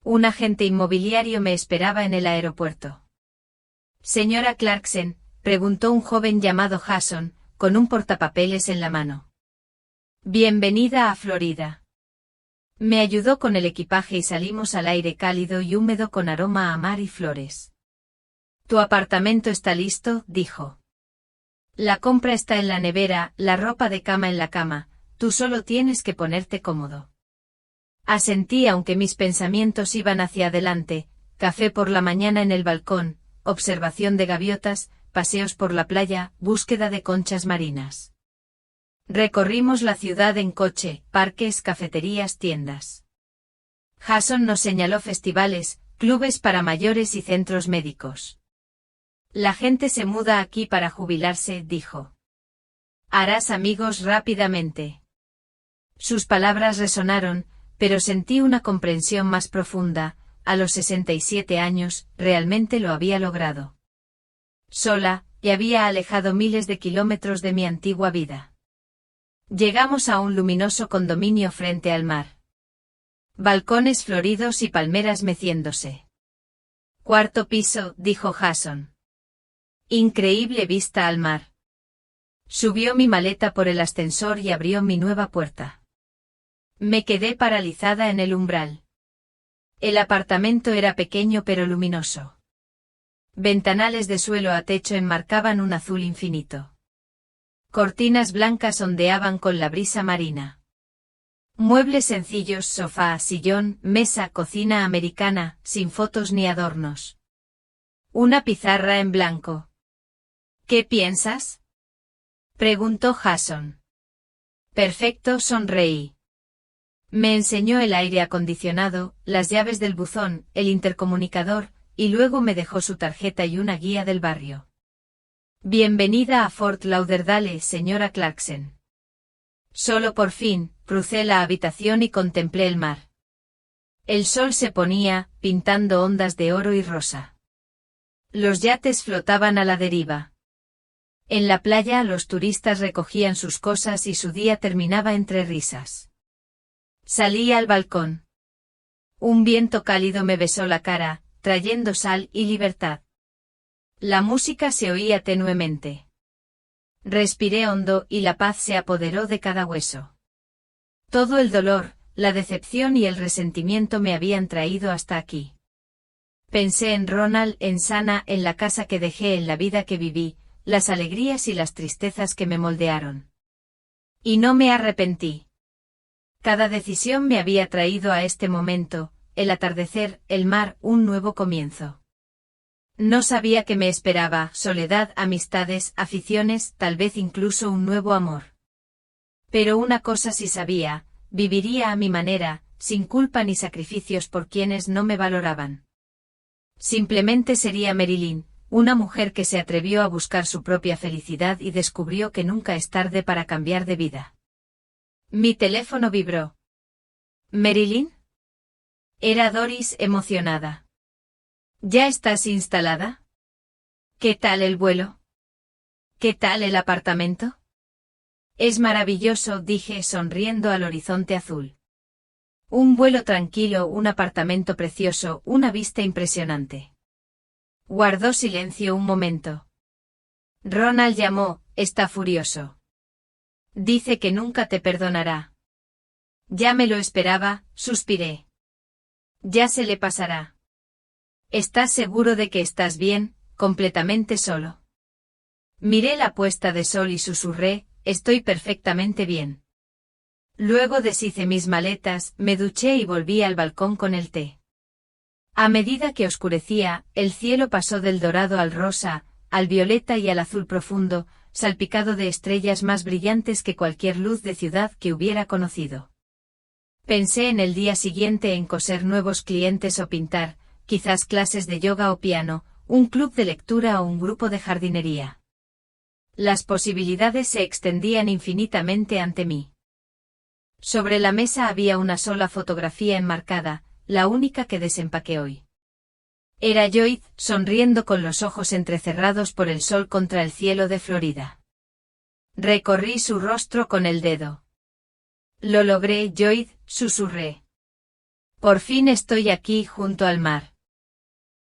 Un agente inmobiliario me esperaba en el aeropuerto. Señora Clarkson, preguntó un joven llamado Jason, con un portapapeles en la mano. Bienvenida a Florida. Me ayudó con el equipaje y salimos al aire cálido y húmedo con aroma a mar y flores. Tu apartamento está listo, dijo. La compra está en la nevera, la ropa de cama en la cama, tú solo tienes que ponerte cómodo. Asentí aunque mis pensamientos iban hacia adelante, café por la mañana en el balcón, observación de gaviotas, paseos por la playa, búsqueda de conchas marinas. Recorrimos la ciudad en coche, parques, cafeterías, tiendas. Jason nos señaló festivales, clubes para mayores y centros médicos. La gente se muda aquí para jubilarse, dijo. Harás amigos rápidamente. Sus palabras resonaron, pero sentí una comprensión más profunda. A los 67 años, realmente lo había logrado. Sola, y había alejado miles de kilómetros de mi antigua vida. Llegamos a un luminoso condominio frente al mar. Balcones floridos y palmeras meciéndose. Cuarto piso, dijo Jason. Increíble vista al mar. Subió mi maleta por el ascensor y abrió mi nueva puerta. Me quedé paralizada en el umbral. El apartamento era pequeño pero luminoso. Ventanales de suelo a techo enmarcaban un azul infinito. Cortinas blancas ondeaban con la brisa marina. Muebles sencillos, sofá, sillón, mesa, cocina americana, sin fotos ni adornos. Una pizarra en blanco. ¿Qué piensas?, preguntó Jason. Perfecto, sonreí. Me enseñó el aire acondicionado, las llaves del buzón, el intercomunicador, y luego me dejó su tarjeta y una guía del barrio. Bienvenida a Fort Lauderdale, señora Clarkson. Solo por fin, crucé la habitación y contemplé el mar. El sol se ponía, pintando ondas de oro y rosa. Los yates flotaban a la deriva. En la playa los turistas recogían sus cosas y su día terminaba entre risas. Salí al balcón. Un viento cálido me besó la cara, trayendo sal y libertad. La música se oía tenuemente. Respiré hondo y la paz se apoderó de cada hueso. Todo el dolor, la decepción y el resentimiento me habían traído hasta aquí. Pensé en Ronald, en Sana, en la casa que dejé, en la vida que viví, las alegrías y las tristezas que me moldearon. Y no me arrepentí. Cada decisión me había traído a este momento, el atardecer, el mar, un nuevo comienzo. No sabía qué me esperaba: soledad, amistades, aficiones, tal vez incluso un nuevo amor. Pero una cosa sí sabía: viviría a mi manera, sin culpa ni sacrificios por quienes no me valoraban. Simplemente sería Marilyn, una mujer que se atrevió a buscar su propia felicidad y descubrió que nunca es tarde para cambiar de vida. Mi teléfono vibró. ¿Marilyn? Era Doris, emocionada. ¿Ya estás instalada? ¿Qué tal el vuelo? ¿Qué tal el apartamento? Es maravilloso, dije sonriendo al horizonte azul. Un vuelo tranquilo, un apartamento precioso, una vista impresionante. Guardó silencio un momento. Ronald llamó: está furioso. Dice que nunca te perdonará. Ya me lo esperaba, suspiré. Ya se le pasará. ¿Estás seguro de que estás bien, completamente solo? Miré la puesta de sol y susurré: estoy perfectamente bien. Luego deshice mis maletas, me duché y volví al balcón con el té. A medida que oscurecía, el cielo pasó del dorado al rosa, al violeta y al azul profundo, salpicado de estrellas más brillantes que cualquier luz de ciudad que hubiera conocido. Pensé en el día siguiente, en coser nuevos clientes o pintar, quizás clases de yoga o piano, un club de lectura o un grupo de jardinería. Las posibilidades se extendían infinitamente ante mí. Sobre la mesa había una sola fotografía enmarcada, la única que desempaqué hoy. Era Joyce, sonriendo con los ojos entrecerrados por el sol contra el cielo de Florida. Recorrí su rostro con el dedo. Lo logré, Joyce, susurré. Por fin estoy aquí junto al mar.